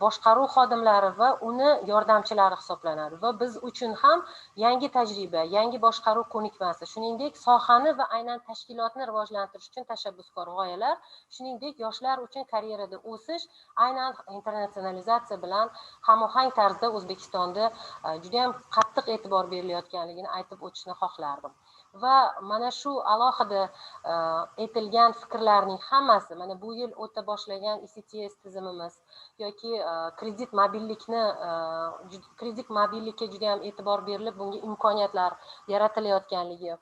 boshqaruv xodimlari va uni yordamchilari hisoblanadi va biz uchun ham yangi tajriba, yangi boshqaruv ko'nikmasi, shuningdek sohani va aynan tashkilotni rivojlantirish uchun tashabbuskor g'oyalar, shuningdek yoshlar uchun karyerada o'sish aynan internatsionalizatsiya bilan hamohang tarzda O'zbekistonda juda ham qattiq e'tibor berilayotganligini aytib o'tishni xohlardim. Va mana shu alohida aytilgan fikrlarning hammasi mana bu yil o'ta boshlagan ECTS tizimimiz yoki kredit mobillikka juda ham e'tibor berilib bunga imkoniyatlar yaratilayotganligi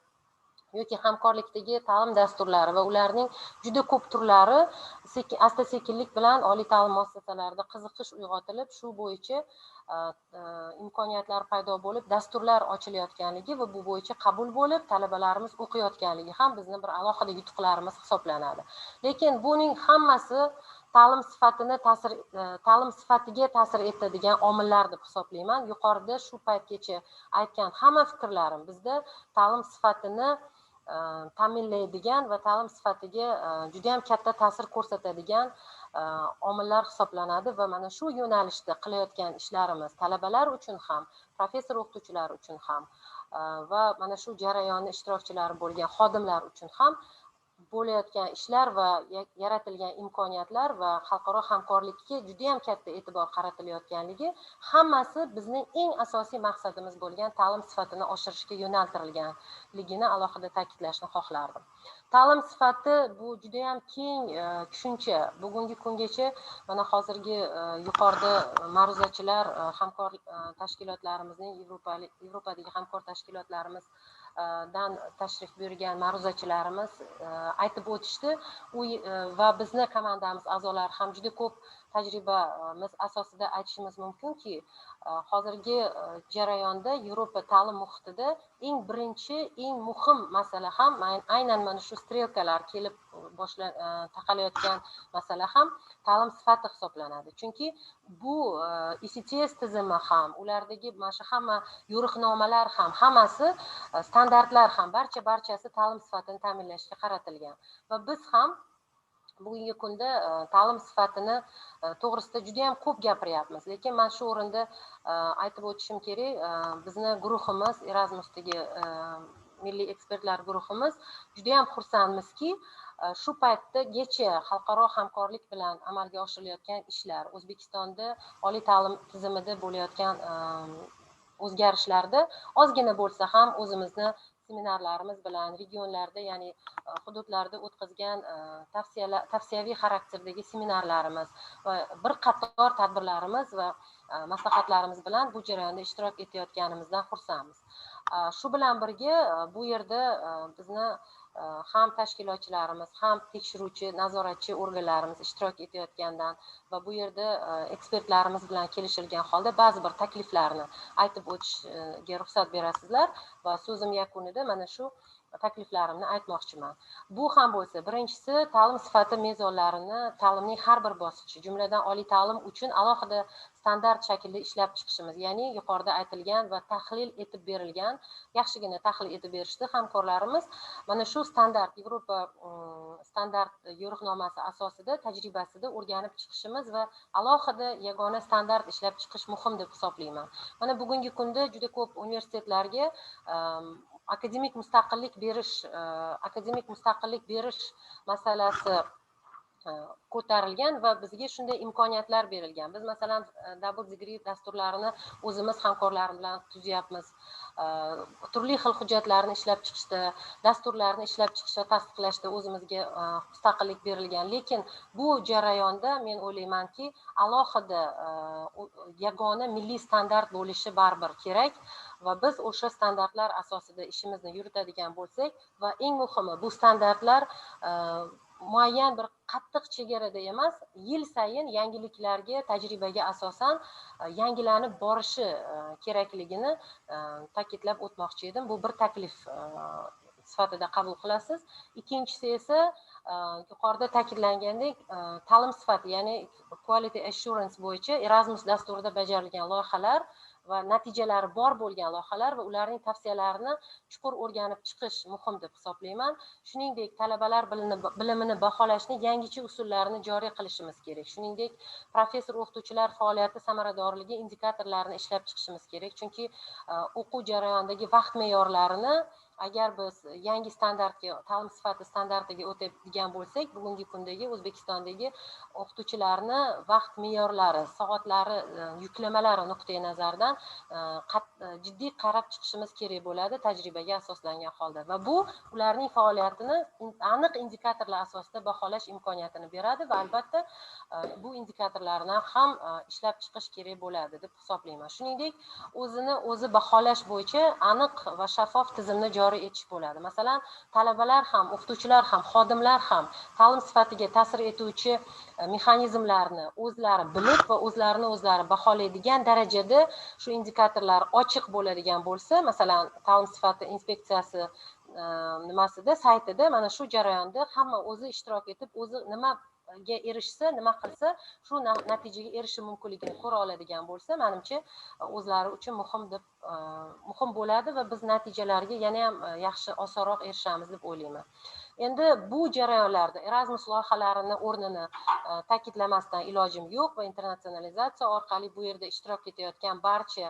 yoki hamkorlikdagi ta'lim dasturlari va ularning juda ko'p turlari asta sekinlik bilan oliy ta'lim muassasalarida qiziqish uyg'otilib, shu bo'yicha imkoniyatlar paydo bo'lib, dasturlar ochilayotganligi va bu bo'yicha qabul bo'lib, talabalarimiz o'qiyotganligi ham bizni bir alohida yutuqlarimiz hisoblanadi. Lekin buning hammasi ta'lim sifatiga ta'sir etadigan omillar deb hisoblayman. Yuqorida shu paytgacha aytgan hamma fikrlarim bizda ta'lim sifatini ta'minlaydigan va ta'lim sifatiga juda ham katta ta'sir ko'rsatadigan omillar hisoblanadi va mana shu yo'nalishda qilayotgan ishlarimiz talabalar uchun ham, professor o'qituvchilar uchun ham va mana shu jarayonni ishtirokchilari bo'lgan xodimlar uchun ham bo'layotgan ishlar va yaratilgan imkoniyatlar va xalqaro hamkorlikka juda ham katta e'tibor qaratilayotganligi hammasi bizning eng asosiy maqsadimiz bo'lgan ta'lim sifatini oshirishga yo'naltirilganligini alohida ta'kidlashni xohlardim. Ta'lim sifati bu juda ham keng tushuncha. Bugungi kungacha mana hozirgi yuqorida ma'ruzachilar hamkor tashkilotlarimizning Yevropadagi hamkor tashkilotlarimiz dan tashrif buyurgan ma'ruzachilarimiz aytib o'tishdi. Va bizni komandamiz a'zolari ham juda ko'p tajribamiz asosida aytishimiz mumkinki, hozirgi jarayonda Yevropa ta'lim muhitida eng birinchi, eng muhim masala ham aynan mana shu strelkalar kelib taqalayotgan masala ham ta'lim sifati hisoblanadi. Chunki bu ECTS tizimi ham, ulardagi mana shu hamma yo'riqnomalar ham, hammasi standartlar ham barchasi ta'lim sifatini ta'minlashga qaratilgan. Va biz ham bugungi kunda ta'lim sifatini to'g'risida juda ham ko'p gapiryapmiz. Lekin men shu o'rinda aytib o'tishim kerak, bizni guruhimiz, Erasmusdagi milliy ekspertlar guruhimiz juda ham xursandmizki, shu paytgacha xalqaro hamkorlik bilan amalga oshirilayotgan ishlar, O'zbekistonda oliy ta'lim tizimida bo'layotgan o'zgarishlarda ozgina bo'lsa ham o'zimizni seminarlarimiz bilan regionlarda, ya'ni hududlarda o'tkazgan tavsiyaviy xarakterdagi seminarlarimiz va bir qator tadbirlarimiz va maslahatlarimiz bilan bu jarayonda ishtirok etayotganimizdan xursandmiz. Shu bilan birga bu yerda bizni ham tashkilotchilarimiz, ham tekshiruvchi, nazoratchi organlarimiz ishtirok etayotgandan va bu yerda ekspertlarimiz bilan kelishilgan holda ba'zi bir takliflarni aytib o'tishga ruxsat berasizlar va so'zim yakunida mana shu takliflarimni aytmoqchiman. Bu ham bo'lsa, birinchisi ta'lim sifati mezonlarini ta'limning har bir bosqichi, jumladan oliy ta'lim uchun alohida standart shaklda ishlab chiqishimiz, ya'ni yuqorida aytilgan va tahlil etib berilgan, yaxshigina tahlil etib berishdi hamkorlarimiz. Mana shu standart, Yevropa standart yo'riqnomasi asosida tajribasida o'rganib chiqishimiz va alohida yagona standart ishlab chiqish muhim deb hisoblayman. Mana bugungi kunda juda ko'p universitetlarga akademik mustaqillik berish masalasi ko'tarilgan va bizga shunday imkoniyatlar berilgan. Biz masalan double degree dasturlarini o'zimiz hamkorlar bilan tuzyapmiz. Turli xil hujjatlarni ishlab chiqishda, dasturlarni ishlab chiqishda, tasdiqlashda o'zimizga mustaqillik berilgan. Lekin bu jarayonda men o'ylaymanki, alohida yagona milliy standart bo'lishi baribir kerak va biz o'sha standartlar asosida ishimizni yuritadigan bo'lsak va eng muhimi bu standartlar muayyan bir qattiq chegarada emas, yil sayin yangiliklarga, tajribaga asosan yangilanib borishi kerakligini ta'kidlab o'tmoqchi edim. Bu bir taklif sifatida qabul qilasiz. Ikkinchisi esa yuqorida ta'kidlangandek ta'lim sifati, ya'ni quality assurance bo'yicha Erasmus dasturida bajarilgan loyihalar va natijalari bor bo'lgan loyihalar va ularning tavsiyalarini chuqur o'rganib chiqish muhim deb hisoblayman. Shuningdek, talabalar bilimini baholashning yangicha usullarini joriy qilishimiz kerak. Shuningdek, professor o'qituvchilar faoliyati samaradorligi indikatorlarini ishlab chiqishimiz kerak. Chunki o'quv jarayonidagi vaqt me'yorlarini agar biz yangi standartga, ta'lim sifati standartiga o'tadigan bo'lsak, bugungi kundagi O'zbekistondagi o'qituvchilarni vaqt me'yorlari, soatlari, yuklamalari nuqtai nazaridan jiddiy qarab chiqishimiz kerak bo'ladi tajribaga asoslangan holda va bu ularning faoliyatini aniq indikatorlar asosida baholash imkoniyatini beradi va albatta bu indikatorlarni ham ishlab chiqish kerak bo'ladi deb hisoblayman. Shuningdek, o'zi baholash bo'yicha aniq va shaffof tizimni joriy etish bo'ladi. Masalan, talabalar ham, o'qituvchilar ham, xodimlar ham ta'lim sifatiga ta'sir etuvchi mexanizmlarni o'zlari bilib va o'zlarini o'zlari baholaydigan darajada shu indikatorlar ochiq bo'ladigan bo'lsa, masalan, ta'lim sifati inspeksiyasi nimasida, saytida mana shu jarayonda hamma o'zi ishtirok etib, o'zi nimaga erishsa, nima qilsa, shu natijaga erishish mumkinligini ko'ra oladigan bo'lsa, menimcha o'zlari uchun muhim bo'ladi va biz natijalarga yana ham yaxshi, osonroq erishamiz deb o'ylayman. Endi bu jarayonlarda Erasmus loyihalarini o'rnini ta'kidlamasdan ilojim yo'q va internatsionalizatsiya orqali bu yerda ishtirok etayotgan barcha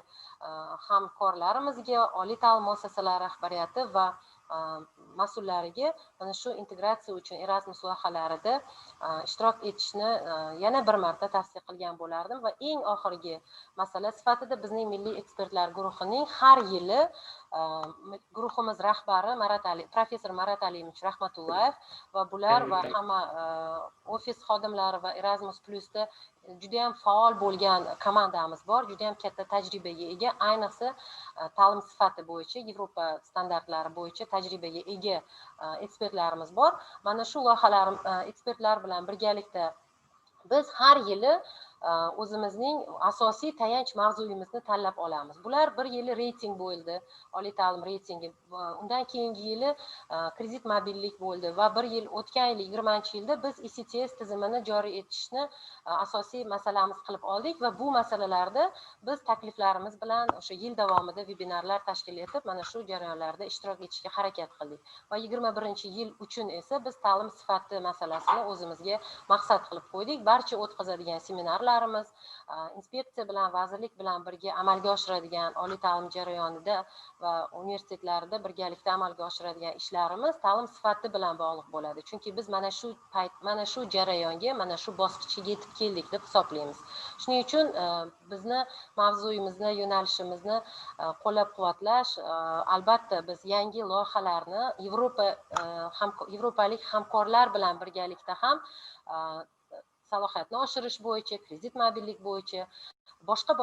hamkorlarimizga, oliy ta'lim muassasalari rahbariyati va mas'ullariga mana shu integratsiya uchun Erasmus loyihalarida ishtirok etishni yana bir marta tavsiya qilgan bo'lardim va eng oxirgi masala sifatida bizning milliy ekspertlar guruhining har yili guruhimiz rahbari professor Marat Alimich Rahmatullayev va bular va hamma ofis xodimlari va Erasmus Plus'da juda ham faol bo'lgan komandamiz bor, juda ham katta tajribaga ega, ayniqsa ta'lim sifati bo'yicha, Yevropa standartlari bo'yicha tajribaga ega ekspertlarimiz bor. Mana shu loyihalar ekspertlar bilan birgalikda biz har yili o'zimizning asosiy tayanch mavzuyimizni tanlab olamiz. Bular bir yili reyting bo'ldi, oliy ta'lim reytingi. Undan keyingi yili kredit mobillik bo'ldi va bir yil o'tgan yil 20-yilda biz ECTS tizimini joriy etishni asosiy masalamiz qilib oldik va bu masalalarda biz takliflarimiz bilan o'sha yil davomida vebinarlar tashkil etib, mana shu jarayonlarda ishtirok etishga harakat qildik. Va 21-yil uchun esa biz ta'lim sifati masalasini o'zimizga maqsad qilib qo'ydik. Barcha o'tkazadigan seminarlarimiz, inspeksiya bilan, vazirlik bilan birga amalga oshiradigan oliy ta'lim jarayonida va universitetlarda birgalikda amalga oshiradigan ishlarimiz ta'lim sifati bilan bog'liq bo'ladi. Chunki biz mana shu payt, mana shu jarayonga, mana shu bosqichga yetib keldik deb hisoblaymiz. Shuning uchun bizni mavzuyimizni, yo'nalishimizni qo'llab-quvvatlash, albatta biz yangi loyihalarni yevropalik hamkorlar bilan birgalikda ham salohiyatni oshirish bo'yicha, kredit mobillik bo'yicha, boshqa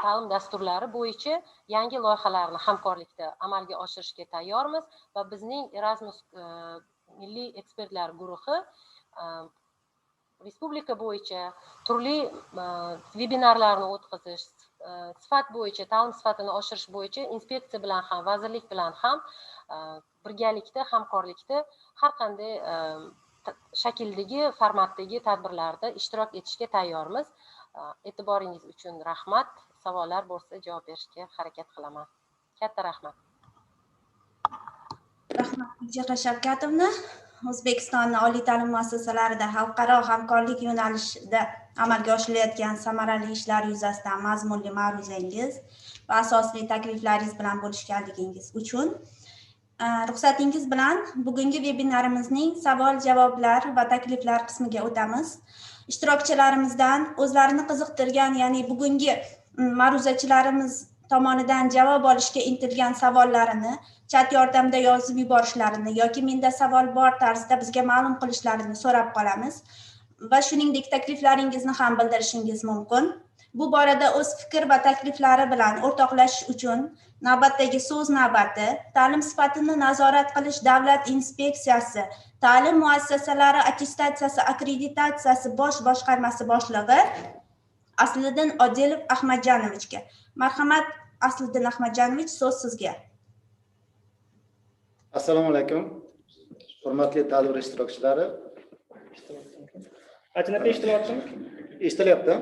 ta'lim dasturlari bo'yicha yangi loyihalarni hamkorlikda amalga oshirishga tayyormiz va bizning Erasmus milliy ekspertlar guruhi respublika bo'yicha turli vebinarlarni o'tkazish, sifat bo'yicha, ta'lim sifatini oshirish bo'yicha inspeksiya bilan ham, vazirlik bilan ham birgalikda, hamkorlikda har qanday shakldagi, formatdagi tadbirlarda ishtirok etishga tayyormiz. E'tiboringiz uchun rahmat. Savollar bo'lsa javob berishga harakat qilaman. Katta rahmat. Rahmat Gulchehra Shavkatovna. O'zbekistonning oliy ta'lim muassasalarida xalqaro hamkorlik yo'nalishida amalga oshirilayotgan samarali ishlar yuzasidan mazmunli ma'ruzangiz va asosli takliflaringiz bilan bo'lishganligingiz uchun. Ruxsatingiz bilan bugungi webinarimizning savol-javoblar va takliflar qismiga o'tamiz. Ishtirokchilarimizdan o'zlarini qiziqtirgan, ya'ni bugungi ma'ruzachilarimiz tomonidan javob olishga intilgan savollarini chat yordamida yozib yuborishlarini yoki menda savol bor tarzda bizga ma'lum qilishlarini so'rab qolamiz va shuningdek takliflaringizni ham bildirishingiz mumkin. Bu borada o'z fikr va takliflari bilan o'rtoqlashish uchun navbatdagi so'z navbati ta'lim sifatini nazorat qilish davlat inspeksiyasi ta'lim muassasalari attestatsiyasi akkreditatsiyasi bosh boshqarmasi boshlig'i Asliddin Odilov Ahmadjanovichga. Marhamat, Asliddin Ahmadjanovich, so'z sizga. Assalomu alaykum. Hurmatli ta'lim ishtirokchilari. Aytilib eshitilyaptimi? Eshitilyapti.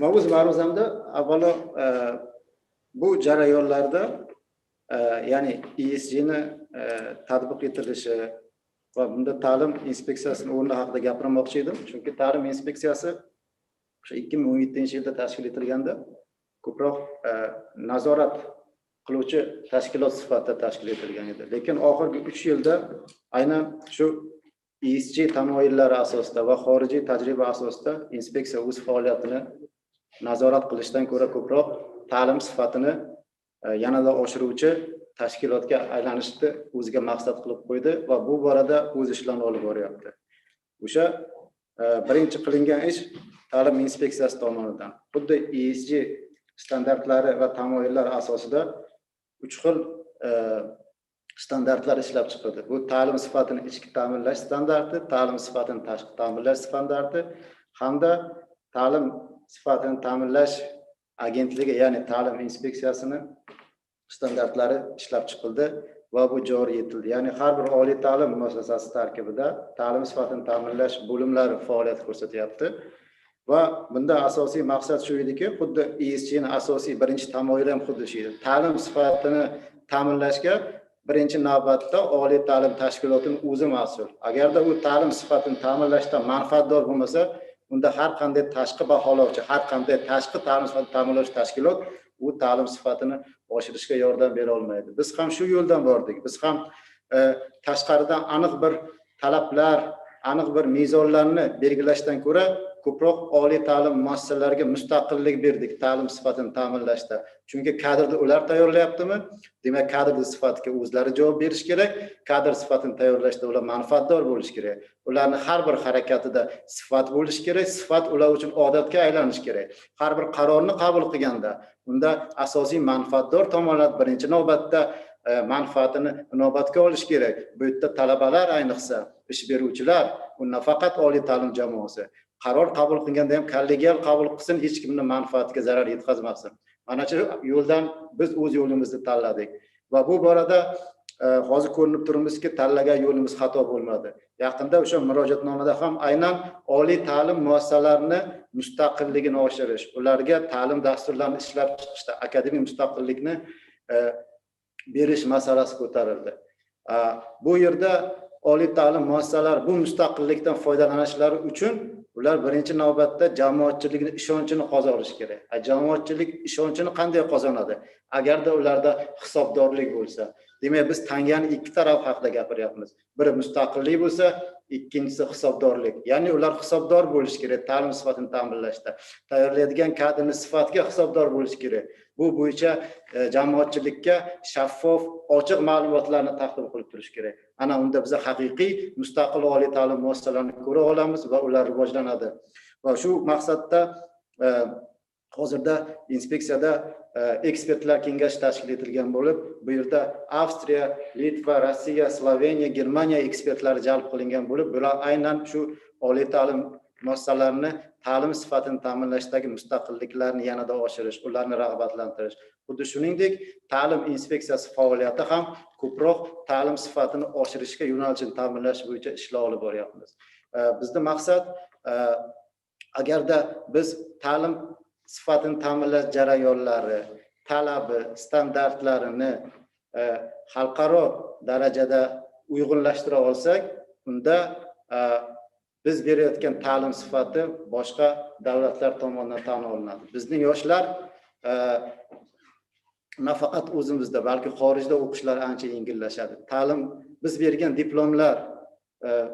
Mavzu ma'ruzamda avvalo bu jarayonlarda ya'ni ESGni tatbiq etilishi va bunda ta'lim inspeksiyasining o'rni haqida gapirmoqchi edim. Chunki ta'lim inspeksiyasi o'sha 2017-yilda tashkil etilganda ko'proq nazorat qiluvchi tashkilot sifatida tashkil etilgan edi. Lekin oxirgi 3 yilda aynan shu ESG tamoyillari asosida va xorijiy tajriba asosida inspeksiya o'z faoliyatini nazorat qilishdan ko'ra ko'proq ta'lim sifatini yanada oshiruvchi tashkilotga aylanishni o'ziga maqsad qilib qo'ydi va bu borada o'z ishlarini olib boryapti. O'sha birinchi qilingan ish ta'lim inspeksiyasi tomonidan xuddi ESG standartlari va tamoyillar asosida 3 xil standartlar ishlab chiqildi. Bu ta'lim sifatini ichki ta'minlash standarti, ta'lim sifatini tashqi ta'minlash standarti hamda ta'lim sifatini ta'minlash agentligi, ya'ni ta'lim inspeksiyasini standartlari ishlab chiqildi va bu joriy etildi. Ya'ni har bir oliy ta'lim muassasasi tarkibida ta'lim sifatini ta'minlash bo'limlari faoliyat ko'rsatyapti. Va bunda asosiy maqsad shu ediki, xuddi ESGning asosiy birinchi tamoyili ham xuddi shu edi. Ta'lim sifatini ta'minlashga birinchi navbatda oliy ta'lim tashkilotining o'zi mas'ul. Agarda u ta'lim sifatini ta'minlashdan manfaatdor bo'lmasa, unda har qanday tashqi baholovchi, har qanday tashqi ta'lim sifatini ta'minlovchi tashkilot u ta'lim sifatini oshirishga yordam bera olmaydi. Biz ham shu yo'ldan bordik. Biz ham tashqaridan aniq bir talablar, aniq bir mezonlarni belgilashdan ko'ra ko'proq oliy ta'lim muassasalariga mustaqillik berdik ta'lim sifatini ta'minlashda. Chunki kadrni ular tayyorlayaptimi? Demak, kadrning sifatiga o'zlari javob berish kerak. Kadr sifatini tayyorlashda ular manfaatdor bo'lish kerak. Ularning har bir harakatida sifat bo'lish kerak. Sifat ular uchun odatga aylanish kerak. Har bir qarorni qabul qilganda unda asosiy manfaatdor tomonlar birinchi navbatda manfaatini inobatga olish kerak. Bu yerda talabalar, ayniqsa ish beruvchilar, u nafaqat oliy ta'lim jamoasi qaror qabul qilganda ham kollegial qabul qilsin, hech kimning manfaatiga zarar yetkazmasin. Mana shu yo'ldan biz o'z yo'limizni tanladik va bu borada hozir ko'rinib turibdiki, tanlagan yo'limiz xato bo'lmadi. Yaqinda o'sha murojaatnomada ham aynan oliy ta'lim muassasalarini mustaqilligini oshirish, ularga ta'lim dasturlarini ishlab chiqishda akademik mustaqillikni berish masalasi ko'tarildi. Bu yerda oliy ta'lim muassasalari bu mustaqillikdan foydalanishlari uchun ular birinchi navbatda jamoatchilikning ishonchini qozonish kerak. Jamoatchilik ishonchini qanday qozonadi? Agarda ularda hisobdorlik bo'lsa. Demak, biz tanganing ikki taraf haqida gapiryapmiz. Biri mustaqillik bo'lsa, ikkinchisi hisobdorlik. Ya'ni ular hisobdor bo'lish kerak ta'lim sifatini ta'minlashda. Tayyorlaydigan kadrning sifatiga hisobdor bo'lish kerak. Bu bo'yicha jamoatchilikka shaffof, ochiq ma'lumotlarni taqdim qilib turish kerak. Ana unda biz haqiqiy mustaqil oliy ta'lim muassasalarini ko'ra olamiz va ular rivojlanadi. Va shu maqsadda hozirda inspeksiyada ekspertlar kengashi tashkil etilgan bo'lib, bu yerda Avstriya, Litva, Rossiya, Sloveniya, Germaniya ekspertlari jalb qilingan bo'lib, bular aynan shu oliy ta'lim muassasalarini ta'lim sifatini ta'minlashdagi mustaqilliklarini yanada oshirish, ularni rag'batlantirish. Xuddi shuningdek, ta'lim inspeksiyasi faoliyati ham ko'proq ta'lim sifatini oshirishga yo'nalishini ta'minlash bo'yicha ishlar olib boryapmiz. Bizning maqsad agarda biz ta'lim sifatini ta'minlash jarayonlari, talabi, standartlarini xalqaro darajada uyg'unlashtira olsak, unda biz berayotgan ta'lim sifati boshqa davlatlar tomonidan tan olinadi. Bizning yoshlar nafaqat o'zimizda, balki xorijda o'qishlar ancha yengillashadi. Ta'lim biz bergan diplomlar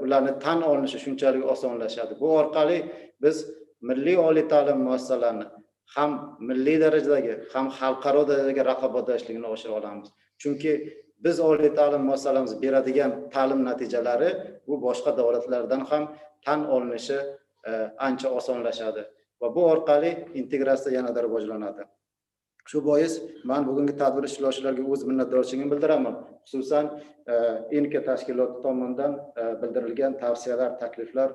ularni tan olinishi shunchalik osonlashadi. Bu orqali biz milliy oliy ta'lim muassasalarini ham milliy darajadagi, ham xalqaro darajadagi raqobatbardoshligini oshira olamiz. Chunki biz oliy ta'lim muassasalarimiz beradigan ta'lim natijalari bu boshqa davlatlardan ham tan olinishi ancha osonlashadi va bu orqali integratsiya yanada rivojlanadi. Shu bois men bugungi tadbir ishtirokchilariga o'z minnatdorchiligimni bildiraman. Xususan Ecar tashkiloti tomonidan bildirilgan tavsiyalar, takliflar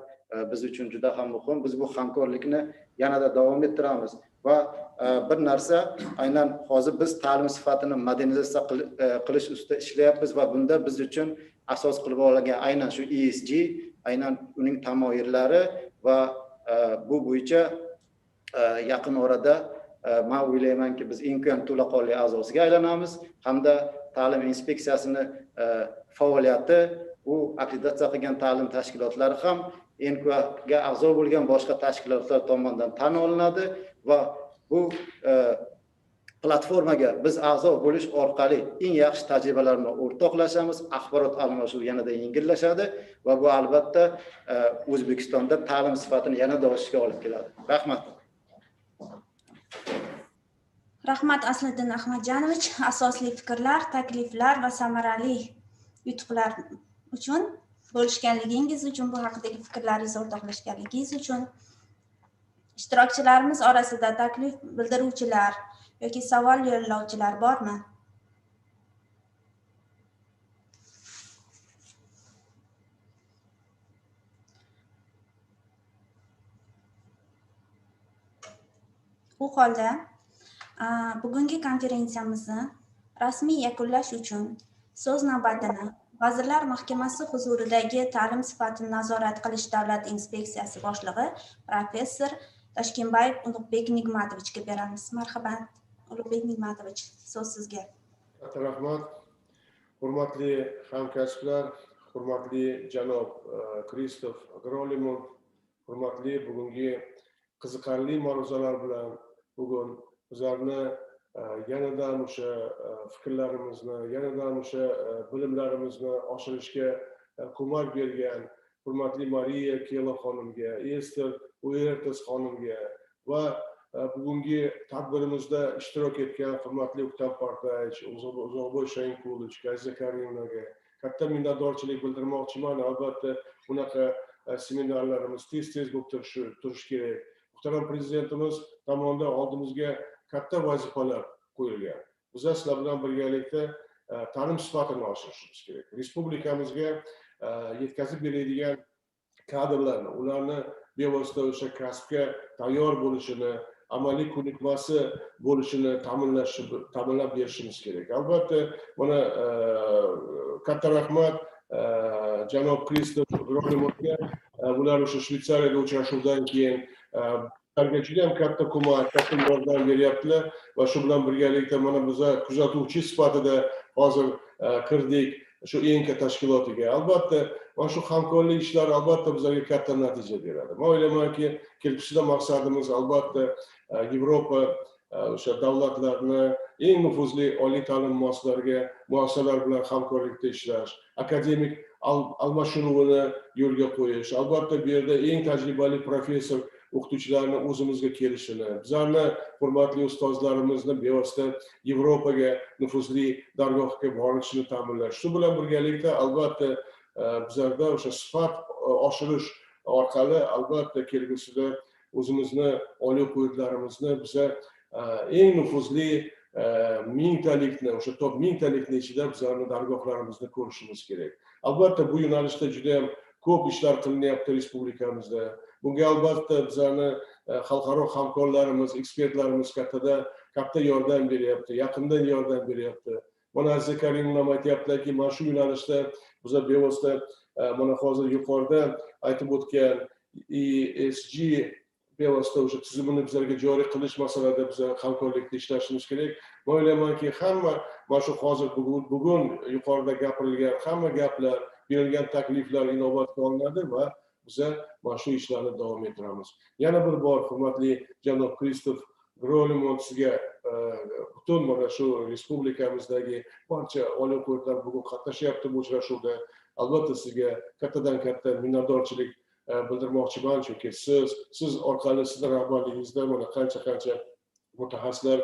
biz uchun juda ham muhim. Biz bu hamkorlikni yanada davom ettiramiz va bir narsa, aynan hozir biz ta'lim sifatini modernizatsiya qilish ustida ishlayapmiz va bunda biz uchun asos qilib olingan aynan shu ESG, aynan uning tamoyillari va bu bo'yicha yaqin orada men o'ylaymanki biz Ecar to'laqonli a'zosiga aylanamiz hamda ta'lim inspeksiyasini faoliyati, u akkreditatsiya qilgan ta'lim tashkilotlari ham Ecarga a'zo bo'lgan boshqa tashkilotlar tomonidan tan olinadi va bu platformaga biz a'zo bo'lish orqali eng yaxshi tajribalarni o'rtoqlashamiz, axborot almashuv yanada yengillashadi va bu albatta O'zbekistonda ta'lim sifatini yanada oshishga olib keladi. Rahmat. Rahmat Asliddin Ahmadjanovich, asosli fikrlar, takliflar va samarali yutuqlar uchun, bo'lishganligingiz uchun, bu haqidagi fikrlaringizni o'rtoqlashganligingiz uchun. Ishtirokchilarimiz orasida taklif bildiruvchilar yoki savol yo'llovchilar bormi? Bu holda bugungi konferensiyamizni rasmiy yakunlash uchun so'z navbatini Vazirlar Mahkamasi huzuridagi ta'lim sifatini nazorat qilish davlat inspeksiyasi boshlig'i professor Toshkentbayev Ulug'bek Nigmatovichga beramiz. Marhamat, Ulug'bek Nigmatovich, so'z sizga. Rahmat. Hurmatli hamkasblar, hurmatli janob Kristof Agrolimov, hurmatli bugungi qiziqarli ma'ruzalar bilan bugun bizlarni yanada o'sha fikrlarimizni, yanada o'sha bilimlarimizni oshirishga ko'mak bergan hurmatli Mariya Kela xonimga, Ester Uertes xonimga va bugungi tadbirimizda ishtirok etgan hurmatli O'ktam Pardayich, Uzoqboy Shaynqulovich, Gayza Karimovga katta minnatdorchilik bildirmoqchiman. Albatta bunaqa seminarlarimiz tez-tez bo'lib turishi kerak. Muhtaram prezidentimiz tomonidan oldimizga katta vazifalar qo'yilgan. Biz sizlar bilan birgalikda ta'lim sifatini oshirishimiz kerak. Respublikamizga yetkazib beradigan kadrlarni, ularni bevosita o'sha kasbga tayyor bo'lishini, amaliy ko'nikmasi bo'lishini ta'minlab berishimiz kerak. Albatta, mana katta rahmat janob Kristof Grolimovga, bular o'sha Shvetsariyada uchrashuvdan keyin ularga juda ham katta ko'mak, katta yordam beryaptilar va shu bilan birgalikda mana biz kuzatuvchi sifatida hozir kirdik shu Ecar tashkilotiga. Albatta, mana shu hamkorlik ishlari albatta bizlarga katta natija beradi. Men o'ylaymanki, kelgusida maqsadimiz albatta Yevropa o'sha davlatlarni eng nufuzli oliy ta'lim muassasalari bilan hamkorlikda ishlash, akademik almashinuvini yo'lga qo'yish, albatta bu yerda eng tajribali professor o'qituvchilarni o'zimizga kelishini, bizlarni hurmatli ustozlarimizni bevosita Yevropaga nufuzli dargohga borishini ta'minlash. Shu bilan birgalikda albatta bizlarda o'sha sifat oshirish orqali albatta kelgusida o'zimizni oliy o'quv-yurtlarimizni biza eng nufuzli mingtalikni, o'sha top mingtalikni ichida bizlarni dargohlarimizni ko'rishimiz kerak. Albatta bu yo'nalishda juda ham ko'p ishlar qilinyapti respublikamizda. Bunga albatta bizlarni xalqaro hamkorlarimiz, ekspertlarimiz katta yordam beryapti, yaqindan yordam beryapti. Mana Aziz Karimov ham aytyaptilarki, mana shu yo'nalishda bizlar bevosita mana hozir yuqorida aytib o'tgan ESG bevosita o'sha tizimini bizlarga joriy qilish masalada bizlar hamkorlikda ishlashimiz kerak. Men o'ylaymanki, hamma mana shu hozir bugun yuqorida gapirilgan hamma gaplar, berilgan takliflar inobatga olinadi va biza mana shu ishlarni davom ettiramiz. Yana bir bor hurmatli janob Kristof Grolimon sizga butun mana shu respublikamizdagi barcha oliy o'quv-yurtlar bugun qatnashyapti bu uchrashuvda. Albatta sizga kattadan katta minnatdorchilik bildirmoqchiman, chunki siz orqali sizning rahbarligingizda mana qancha mutaxassislar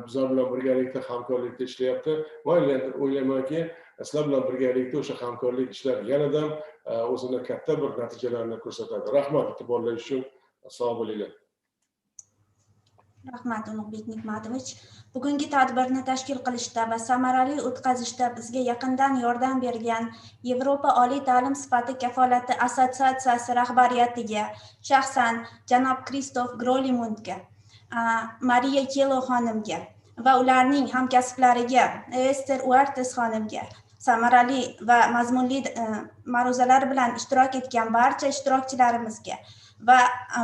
bizlar bilan birgalikda hamkorlikda ishlayapti. Men o'ylaymanki, sizlar bilan birgalikda o'sha hamkorlik ishlar yanada o'zini katta bir natijalarni ko'rsatadi. Rahmat e'tiborlaringiz uchun. Sog' bo'linglar. Rahmat Ulug'bek Nigmatovich. Bugungi tadbirni tashkil qilishda va samarali o'tkazishda bizga yaqindan yordam bergan Yevropa oliy ta'lim sifati kafolati assotsiatsiyasi rahbariyatiga, shaxsan janob Kristof Grolimundga, Mariya Kelo xonimga va ularning hamkasblariga, Ester Uartes xonimga, samarali va mazmunli ma'ruzalar bilan ishtirok etgan barcha ishtirokchilarimizga va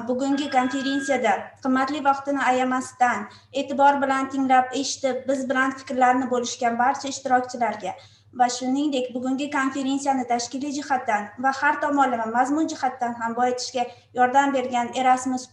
bugungi konferensiyada qimmatli vaqtini ayamasdan e'tibor bilan tinglab, eshitib, biz bilan fikrlarni bo'lishgan barcha ishtirokchilarga va shuningdek bugungi konferensiyani tashkiliy jihatdan va har tomonlama mazmun jihatdan ham boyitishga yordam bergan Erasmus+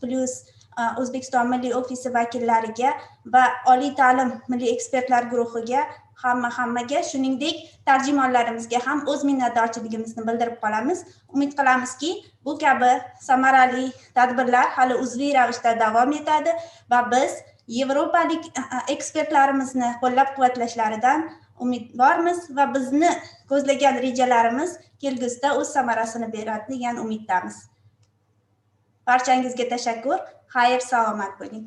O'zbekiston Milliy ofisi vakillariga va oliy ta'lim milliy ekspertlar guruhiga hammaga, shuningdek tarjimonlarimizga ham o'z minnatdorchiligimizni bildirib qolamiz. Umid qilamizki, bu kabi samarali tadbirlar hali uzviy ravishda davom etadi va biz yevropalik ekspertlarimizni qo'llab-quvvatlashlaridan umidvormiz va bizni ko'zlagan rejalarimiz kelgusida o'z samarasini beradi degan umiddamiz. Barchangizga tashakkur. Xayr, salomat bo'ling.